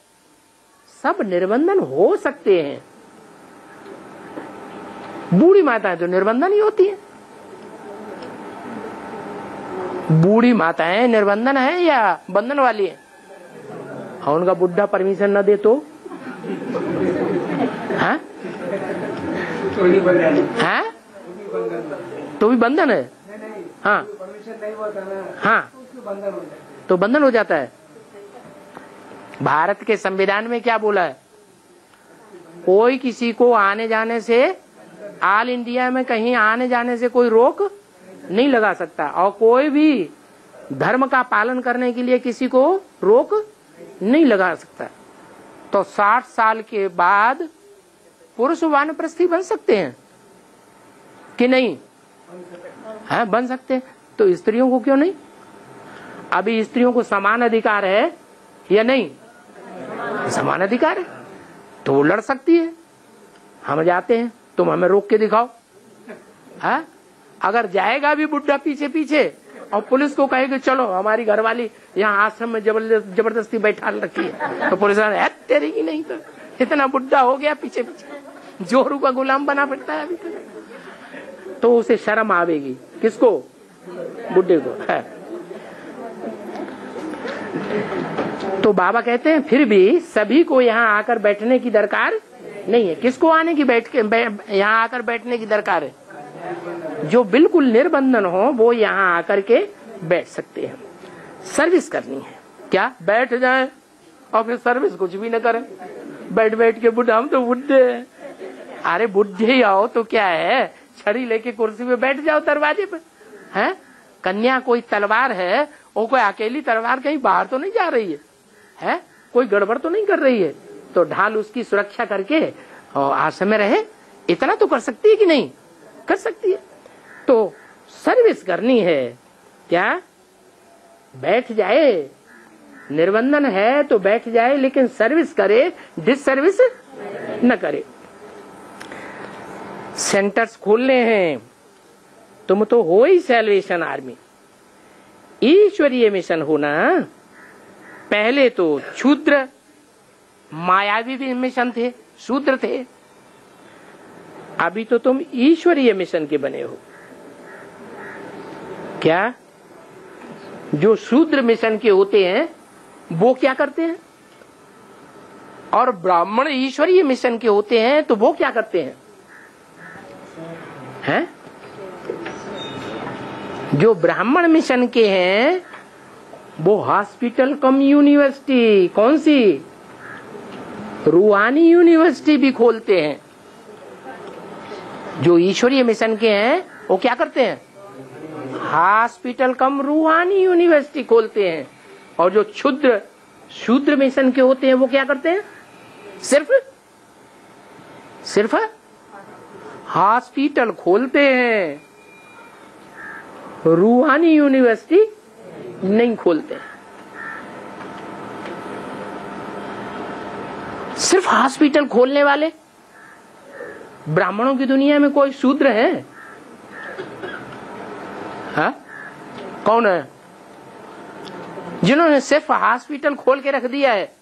सब निर्बंधन हो सकते हैं। बूढ़ी माताएं तो निर्बंधन ही होती है। बूढ़ी माताएं निर्बंधन है या बंधन वाली है? और उनका बुढ़ा परमिशन न दे तो हाँ? हाँ? तो भी बंधन है। हाँ हाँ, तो बंधन हो जाता है। भारत के संविधान में क्या बोला है? कोई किसी को आने जाने से, ऑल इंडिया में कहीं आने जाने से कोई रोक नहीं लगा सकता, और कोई भी धर्म का पालन करने के लिए किसी को रोक नहीं लगा सकता। तो 60 साल के बाद पुरुष वानप्रस्थी बन सकते हैं कि नहीं? हाँ, बन सकते हैं। तो स्त्रियों को क्यों नहीं? अभी स्त्रियों को समान अधिकार है या नहीं? समान अधिकार है, तो वो लड़ सकती है। हम जाते हैं, तुम हमें रोक के दिखाओ। हाँ, अगर जाएगा भी बुढ़ा पीछे पीछे और पुलिस को कहेगी चलो हमारी घरवाली यहाँ आश्रम में जबरदस्ती बैठा रखी है, तो पुलिस तेरी की नहीं, तो इतना बुढ़ा हो गया पीछे पीछे जोरू का गुलाम बना फिरता है अभी तक, तो उसे शर्म आवेगी। किसको? बुढ़े को है। तो बाबा कहते हैं फिर भी सभी को यहाँ आकर बैठने की दरकार नहीं है। किसको आने की यहाँ आकर बैठने की दरकार है? जो बिल्कुल निर्बंधन हो वो यहाँ आकर के बैठ सकते हैं। सर्विस करनी है, क्या बैठ जाए और फिर सर्विस कुछ भी न करें, बैठ बैठ के बुढ़ा, हम तो बुढ़े हैं। अरे बुढ़े ही आओ तो क्या है, छड़ी लेके कुर्सी पे बैठ जाओ दरवाजे पे, हैं? कन्या कोई तलवार है, वो कोई अकेली तलवार कहीं बाहर तो नहीं जा रही है? कोई गड़बड़ तो नहीं कर रही है, तो ढाल उसकी सुरक्षा करके और आश्रम में रहे। इतना तो कर सकती है कि नहीं? कर सकती है। तो सर्विस करनी है, क्या बैठ जाए, निर्बंधन है तो बैठ जाए, लेकिन सर्विस करे, डिससर्विस न करे। सेंटर्स खोलने हैं, तुम तो हो ही सैल्वेशन आर्मी। ईश्वरीय मिशन होना, पहले तो क्षुद्र मायावी भी मिशन थे, शूद्र थे, अभी तो तुम ईश्वरीय मिशन के बने हो। क्या? जो शूद्र मिशन के होते हैं वो क्या करते हैं, और ब्राह्मण ईश्वरीय मिशन के होते हैं तो वो क्या करते हैं? हैं? जो ब्राह्मण मिशन के हैं वो हॉस्पिटल कम यूनिवर्सिटी, कौन सी? रूहानी यूनिवर्सिटी भी खोलते हैं। जो ईश्वरीय मिशन के हैं वो क्या करते हैं? हॉस्पिटल कम रूहानी यूनिवर्सिटी खोलते हैं। और जो शूद्र मिशन के होते हैं वो क्या करते हैं? सिर्फ हॉस्पिटल खोलते हैं, रूहानी यूनिवर्सिटी नहीं खोलते। सिर्फ हॉस्पिटल खोलने वाले ब्राह्मणों की दुनिया में कोई शूद्र है? हाँ? कौन है? जिन्होंने सिर्फ हॉस्पिटल खोल के रख दिया है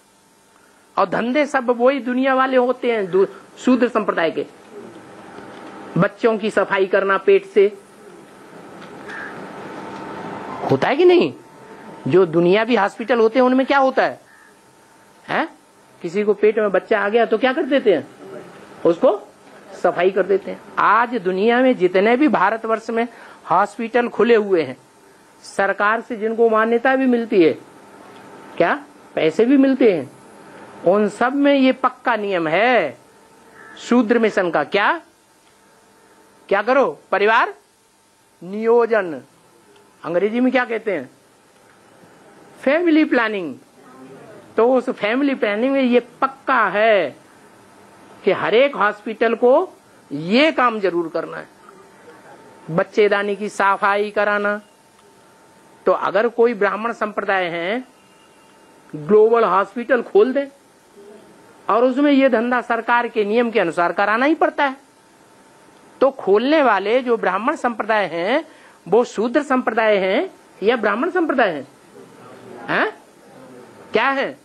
और धंधे सब वही दुनिया वाले होते हैं, शूद्र संप्रदाय के। बच्चों की सफाई करना पेट से होता है कि नहीं? जो दुनियावी हॉस्पिटल होते हैं उनमें क्या होता है? हैं? किसी को पेट में बच्चा आ गया तो क्या कर देते हैं? उसको सफाई कर देते हैं। आज दुनिया में जितने भी भारतवर्ष में हॉस्पिटल खुले हुए हैं, सरकार से जिनको मान्यता भी मिलती है, क्या पैसे भी मिलते हैं, उन सब में ये पक्का नियम है शूद्र मिशन का। क्या करो? परिवार नियोजन, अंग्रेजी में क्या कहते हैं? Family planning. तो उस फैमिली प्लानिंग में ये पक्का है कि हर एक हॉस्पिटल को ये काम जरूर करना है। बच्चेदानी की सफाई कराना। तो अगर कोई ब्राह्मण संप्रदाय है ग्लोबल हॉस्पिटल खोल दे और उसमें ये धंधा सरकार के नियम के अनुसार कराना ही पड़ता है, तो खोलने वाले जो ब्राह्मण संप्रदाय हैं वो शूद्र संप्रदाय हैं या ब्राह्मण संप्रदाय हैं? हैं? क्या है?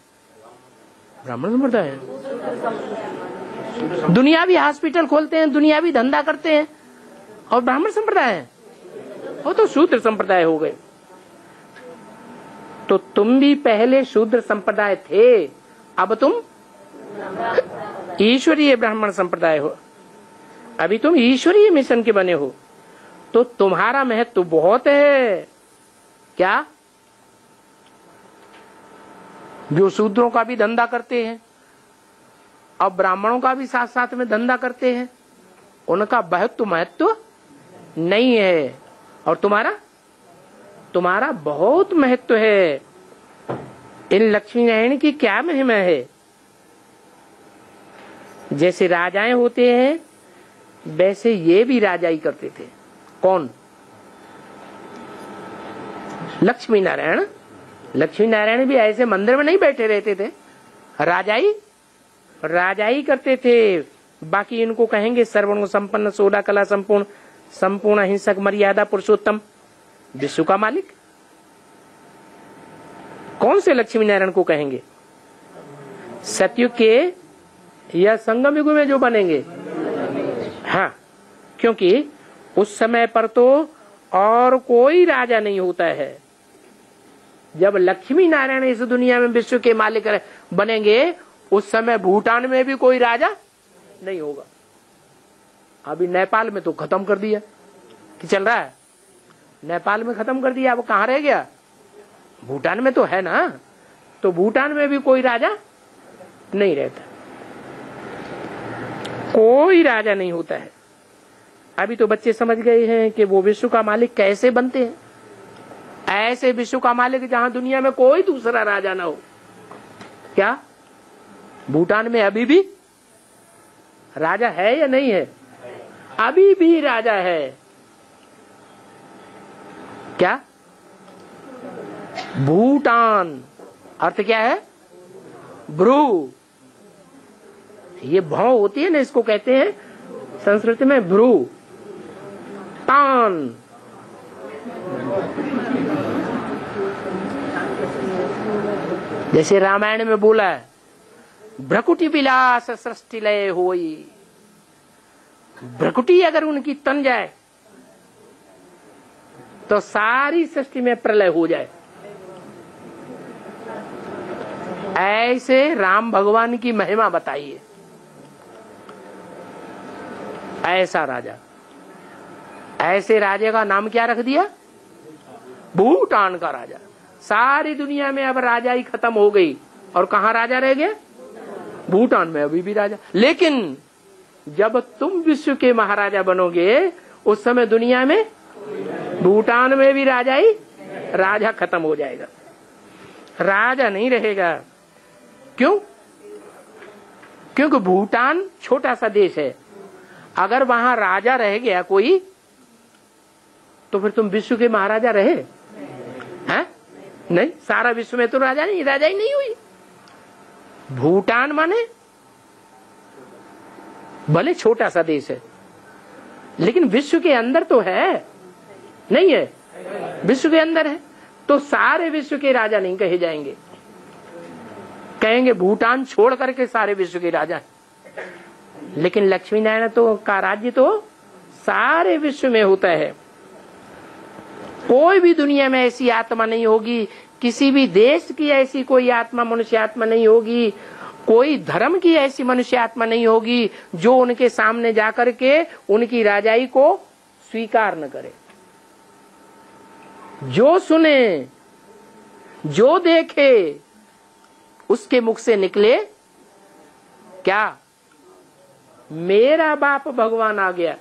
ब्राह्मण संप्रदाय है। दुनियावी हॉस्पिटल खोलते हैं, दुनियावी धंधा करते हैं, और ब्राह्मण संप्रदाय है, वो तो शूद्र संप्रदाय हो गए। तो तुम भी पहले शूद्र संप्रदाय थे, अब तुम ईश्वरीय ब्राह्मण संप्रदाय हो। अभी तुम ईश्वरीय मिशन के बने हो, तो तुम्हारा महत्व बहुत है। क्या? जो शूद्रों का भी धंधा करते हैं और ब्राह्मणों का भी साथ साथ में धंधा करते हैं, उनका महत्व नहीं है, और तुम्हारा बहुत महत्व है। इन लक्ष्मी नारायण की क्या महिमा है? जैसे राजाएं होते हैं वैसे ये भी राजाई करते थे। कौन? लक्ष्मी नारायण। लक्ष्मी नारायण भी ऐसे मंदिर में नहीं बैठे रहते थे, राजाई करते थे। बाकी इनको कहेंगे सर्वगुण संपन्न, सोलह कला संपूर्ण, संपूर्ण अहिंसक, मर्यादा पुरुषोत्तम, विश्व का मालिक। कौन से लक्ष्मी नारायण को कहेंगे? सतयुग के या संगम युग में जो बनेंगे? हाँ, क्योंकि उस समय पर तो और कोई राजा नहीं होता है। जब लक्ष्मी नारायण इस दुनिया में विश्व के मालिक बनेंगे, उस समय भूटान में भी कोई राजा नहीं होगा। अभी नेपाल में तो खत्म कर दिया कि चल रहा है, नेपाल में खत्म कर दिया। अब कहाँ रह गया? भूटान में तो है ना। तो भूटान में भी कोई राजा नहीं रहता, कोई राजा नहीं होता है। अभी तो बच्चे समझ गए हैं कि वो विश्व का मालिक कैसे बनते हैं। ऐसे विश्व का मालिक जहां दुनिया में कोई दूसरा राजा ना हो। क्या भूटान में अभी भी राजा है या नहीं है? अभी भी राजा है। क्या? भूटान अर्थ क्या है? भ्रू। ये भाव होती है ना, इसको कहते हैं संस्कृत में भ्रू तान। जैसे रामायण में बोला है, भ्रकुटी विलास सृष्टि लय होई। भ्रकुटी अगर उनकी तन जाए तो सारी सृष्टि में प्रलय हो जाए। ऐसे राम भगवान की महिमा बताइए। ऐसा राजा, ऐसे राजे का नाम क्या रख दिया? भूटान का राजा। सारी दुनिया में अब राजा ही खत्म हो गई, और कहाँ राजा रह गए? भूटान में अभी भी राजा। लेकिन जब तुम विश्व के महाराजा बनोगे, उस समय दुनिया में भूटान में भी राजा खत्म हो जाएगा, राजा नहीं रहेगा। क्यों? क्योंकि भूटान छोटा सा देश है। अगर वहां राजा रह गया कोई, तो फिर तुम विश्व के महाराजा रहे हैं? नहीं, सारा विश्व में तो राजा ही नहीं हुई। भूटान माने भले छोटा सा देश है, लेकिन विश्व के अंदर तो है, नहीं है? विश्व के अंदर है, तो सारे विश्व के राजा नहीं कहे जाएंगे, कहेंगे भूटान छोड़ करके सारे विश्व के राजा हैं। लेकिन लक्ष्मी नारायण तो का राज्य तो सारे विश्व में होता है। कोई भी दुनिया में ऐसी आत्मा नहीं होगी, किसी भी देश की ऐसी कोई आत्मा, मनुष्य आत्मा नहीं होगी, कोई धर्म की ऐसी मनुष्य आत्मा नहीं होगी जो उनके सामने जाकर के उनकी राजाई को स्वीकार न करे। जो सुने, जो देखे, उसके मुख से निकले क्या? मेरा बाप भगवान आ गया,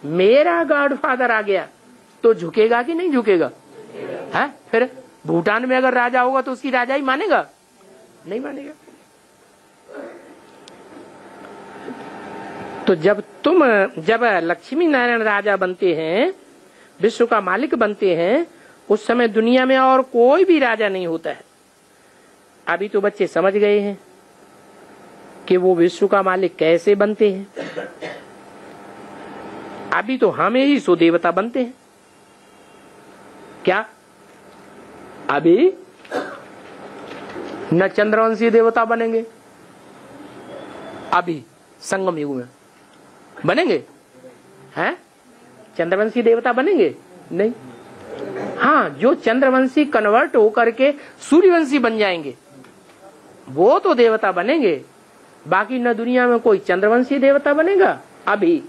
मेरा गॉडफादर आ गया, तो झुकेगा कि नहीं झुकेगा? है? फिर भूटान में अगर राजा होगा तो उसकी राजाई मानेगा? नहीं मानेगा। तो जब लक्ष्मी नारायण राजा बनते हैं, विश्व का मालिक बनते हैं, उस समय दुनिया में और कोई भी राजा नहीं होता है। अभी तो बच्चे समझ गए हैं कि वो विश्व का मालिक कैसे बनते हैं। अभी तो हम ही सो देवता बनते हैं। क्या अभी न चंद्रवंशी देवता बनेंगे? अभी संगम युग में बनेंगे? हैं? चंद्रवंशी देवता बनेंगे? नहीं। हाँ, जो चंद्रवंशी कन्वर्ट होकर के सूर्यवंशी बन जाएंगे वो तो देवता बनेंगे। बाकी न दुनिया में कोई चंद्रवंशी देवता बनेगा अभी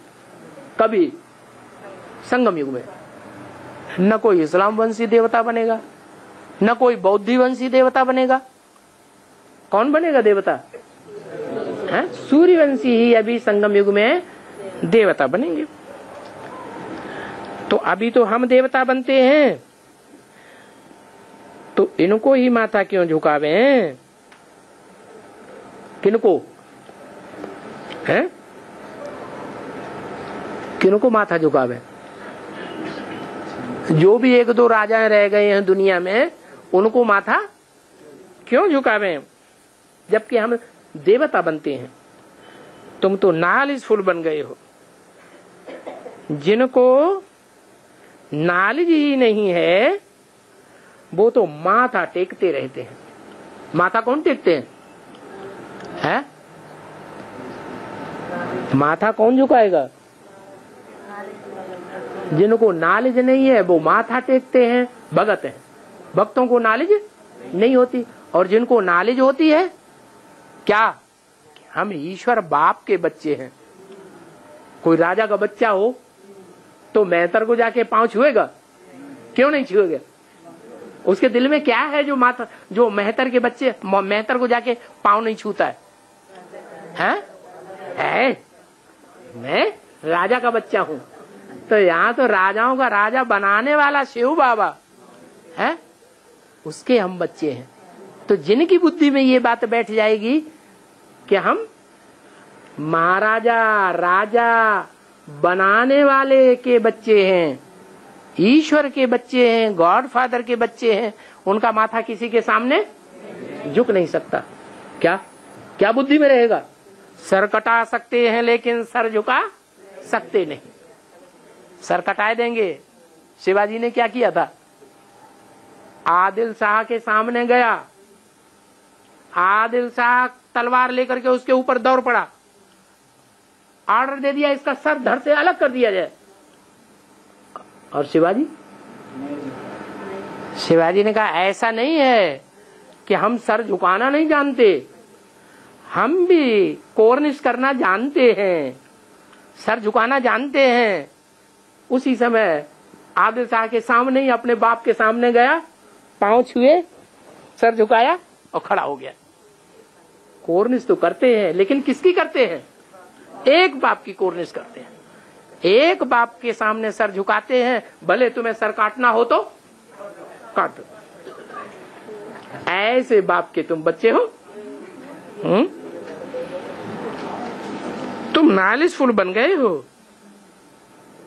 कभी संगम युग में, न कोई इस्लाम वंशी देवता बनेगा, न कोई बौद्धी वंशी देवता बनेगा। कौन बनेगा देवता? है सूर्यवंशी ही अभी संगम युग में देवता बनेंगे। तो अभी तो हम देवता बनते हैं, तो इनको ही माथा क्यों झुकावे? किनको है? किनको माथा झुकावे? जो भी एक दो राजा रह गए हैं दुनिया में, उनको माथा क्यों झुकावे? जबकि हम देवता बनते हैं। तुम तो नॉलेजफुल बन गए हो। जिनको नॉलेज ही नहीं है वो तो माथा टेकते रहते हैं। माथा कौन टेकते हैं? है? माथा कौन झुकाएगा? जिनको नॉलेज नहीं है वो माथा टेकते हैं, भगत हैं। भक्तों को नॉलेज नहीं होती, और जिनको नॉलेज होती है क्या? हम ईश्वर बाप के बच्चे हैं। कोई राजा का बच्चा हो तो मेहतर को जाके पांव छुएगा? क्यों नहीं छुएगा? उसके दिल में क्या है जो मेहतर के बच्चे मेहतर को जाके पांव नहीं छूता है? मैं राजा का बच्चा हूँ, तो यहाँ तो राजाओं का राजा बनाने वाला शिव बाबा है, उसके हम बच्चे हैं। तो जिनकी बुद्धि में ये बात बैठ जाएगी कि हम महाराजा राजा बनाने वाले के बच्चे हैं, ईश्वर के बच्चे हैं, गॉड फादर के बच्चे हैं, उनका माथा किसी के सामने झुक नहीं सकता। क्या क्या बुद्धि में रहेगा? सर कटा सकते हैं लेकिन सर झुका सकते नहीं। सर कटाए देंगे। शिवाजी ने क्या किया था? आदिल शाह के सामने गया, आदिल शाह तलवार लेकर के उसके ऊपर दौड़ पड़ा, ऑर्डर दे दिया इसका सर धड़ से अलग कर दिया जाए। और शिवाजी ने कहा ऐसा नहीं है कि हम सर झुकाना नहीं जानते, हम भी कोर्निश करना जानते हैं, सर झुकाना जानते हैं। उसी समय आदिल शाह के सामने ही अपने बाप के सामने गया, पांव छुए, सर झुकाया और खड़ा हो गया। कोर्निश तो करते हैं, लेकिन किसकी करते हैं? एक बाप की कोर्निश करते हैं। एक बाप के सामने सर झुकाते हैं, भले तुम्हें सर काटना हो तो काटो। ऐसे बाप के तुम बच्चे हो। तुम नॉलेजफुल बन गए हो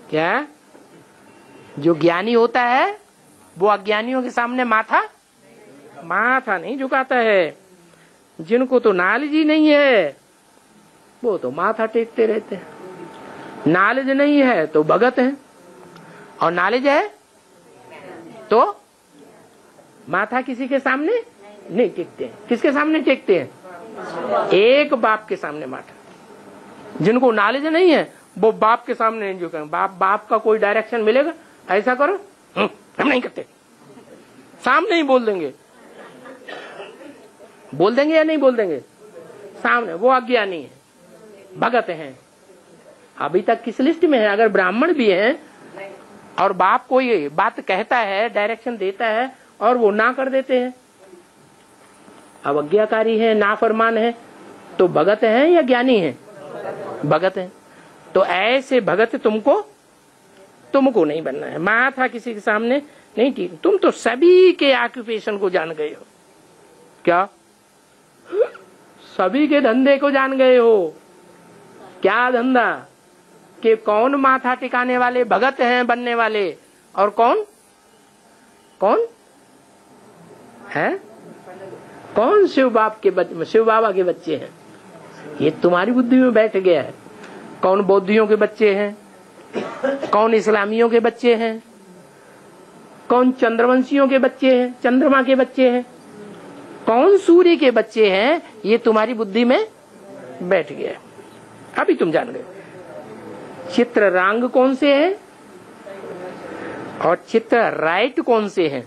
क्या? जो ज्ञानी होता है वो अज्ञानियों के सामने माथा नहीं झुकाता है। जिनको तो नॉलेज ही नहीं है वो तो माथा टेकते रहते हैं। नॉलेज नहीं है तो भगत हैं, और नॉलेज है तो माथा किसी के सामने नहीं टेकते हैं। किसके सामने टेकते हैं? एक बाप के सामने माथा। जिनको नॉलेज नहीं है वो बाप के सामने नहीं झुकेंगे। बाप का कोई डायरेक्शन मिलेगा, ऐसा करो, हम नहीं करते, सामने ही बोल देंगे या नहीं बोल देंगे? सामने। वो अज्ञानी है, भगत हैं। अभी तक किस लिस्ट में है? अगर ब्राह्मण भी हैं और बाप कोई बात कहता है, डायरेक्शन देता है और वो ना कर देते हैं, अवज्ञाकारी है, नाफरमान है, तो भगत हैं या ज्ञानी हैं? भगत हैं। तो ऐसे भगत तुमको नहीं बनना है। माथा किसी के सामने नहीं ठीक। तुम तो सभी के ऑक्यूपेशन को जान गए हो। क्या? सभी के धंधे को जान गए हो। क्या धंधा कि कौन माथा टिकाने वाले भगत हैं बनने वाले, और कौन कौन है, कौन शिव बाबा के बच्चे हैं। ये तुम्हारी बुद्धि में बैठ गया है। कौन बौद्धियों के बच्चे हैं, कौन इस्लामियों के बच्चे हैं, कौन चंद्रवंशियों के बच्चे हैं, चंद्रमा के बच्चे हैं, कौन सूर्य के बच्चे हैं, ये तुम्हारी बुद्धि में बैठ गया। अभी तुम जान गए चित्र रंग कौन से हैं और चित्र राइट कौन से हैं,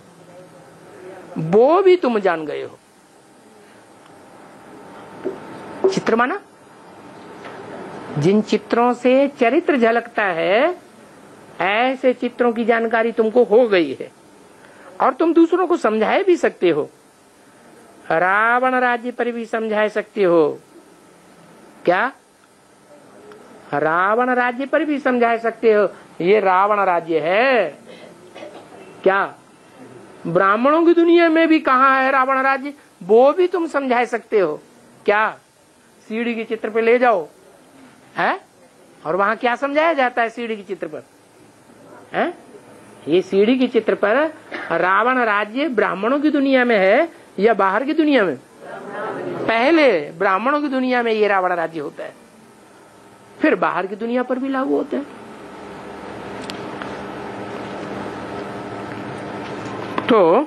वो भी तुम जान गए हो। चित्र माना जिन चित्रों से चरित्र झलकता है, ऐसे चित्रों की जानकारी तुमको हो गई है और तुम दूसरों को समझा भी सकते हो। रावण राज्य पर भी समझा सकते हो। क्या? रावण राज्य पर भी समझा सकते हो। ये रावण राज्य है क्या? ब्राह्मणों की दुनिया में भी कहाँ है रावण राज्य, वो भी तुम समझा सकते हो। क्या? सीढ़ी के चित्र पे ले जाओ है, और वहां क्या समझाया जाता है सीढ़ी के चित्र पर है? ये सीढ़ी के चित्र पर रावण राज्य ब्राह्मणों की दुनिया में है या बाहर की दुनिया में? पहले ब्राह्मणों की दुनिया में ये रावण राज्य होता है, फिर बाहर की दुनिया पर भी लागू होता है। तो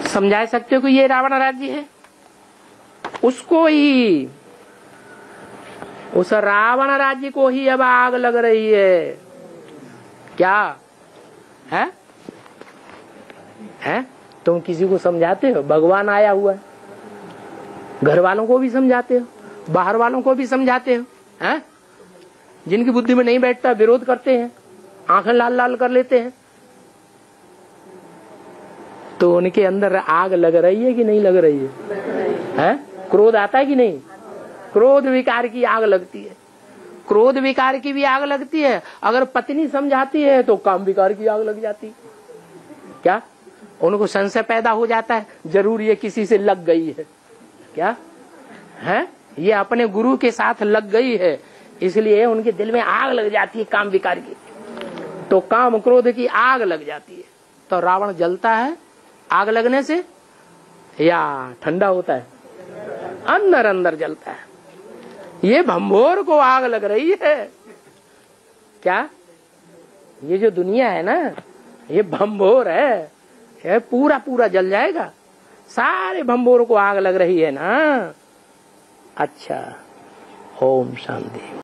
समझा सकते हो कि ये रावण राज्य है। उसको ही, उस रावण राज्य को ही अब आग लग रही है। क्या है? तुम किसी को समझाते हो? भगवान आया हुआ है, घर वालों को भी समझाते हो, बाहर वालों को भी समझाते हो हैं? जिनकी बुद्धि में नहीं बैठता विरोध करते हैं, आंखें लाल लाल कर लेते हैं। तो उनके अंदर आग लग रही है कि नहीं लग रही है? क्रोध आता है कि नहीं? क्रोध विकार की आग लगती है। क्रोध विकार की भी आग लगती है। अगर पत्नी समझाती है तो काम विकार की आग लग जाती है। क्या? उनको संशय पैदा हो जाता है, जरूर ये किसी से लग गई है। क्या है? ये अपने गुरु के साथ लग गई है, इसलिए उनके दिल में आग लग जाती है काम विकार की। तो काम क्रोध की आग लग जाती है। तो रावण जलता है आग लगने से या ठंडा होता है? अंदर अंदर जलता है। ये भंभोर को आग लग रही है। क्या? ये जो दुनिया है ना, ये भंभोर है, ये पूरा पूरा जल जाएगा। सारे भंभोरों को आग लग रही है ना। अच्छा, ओम शांति।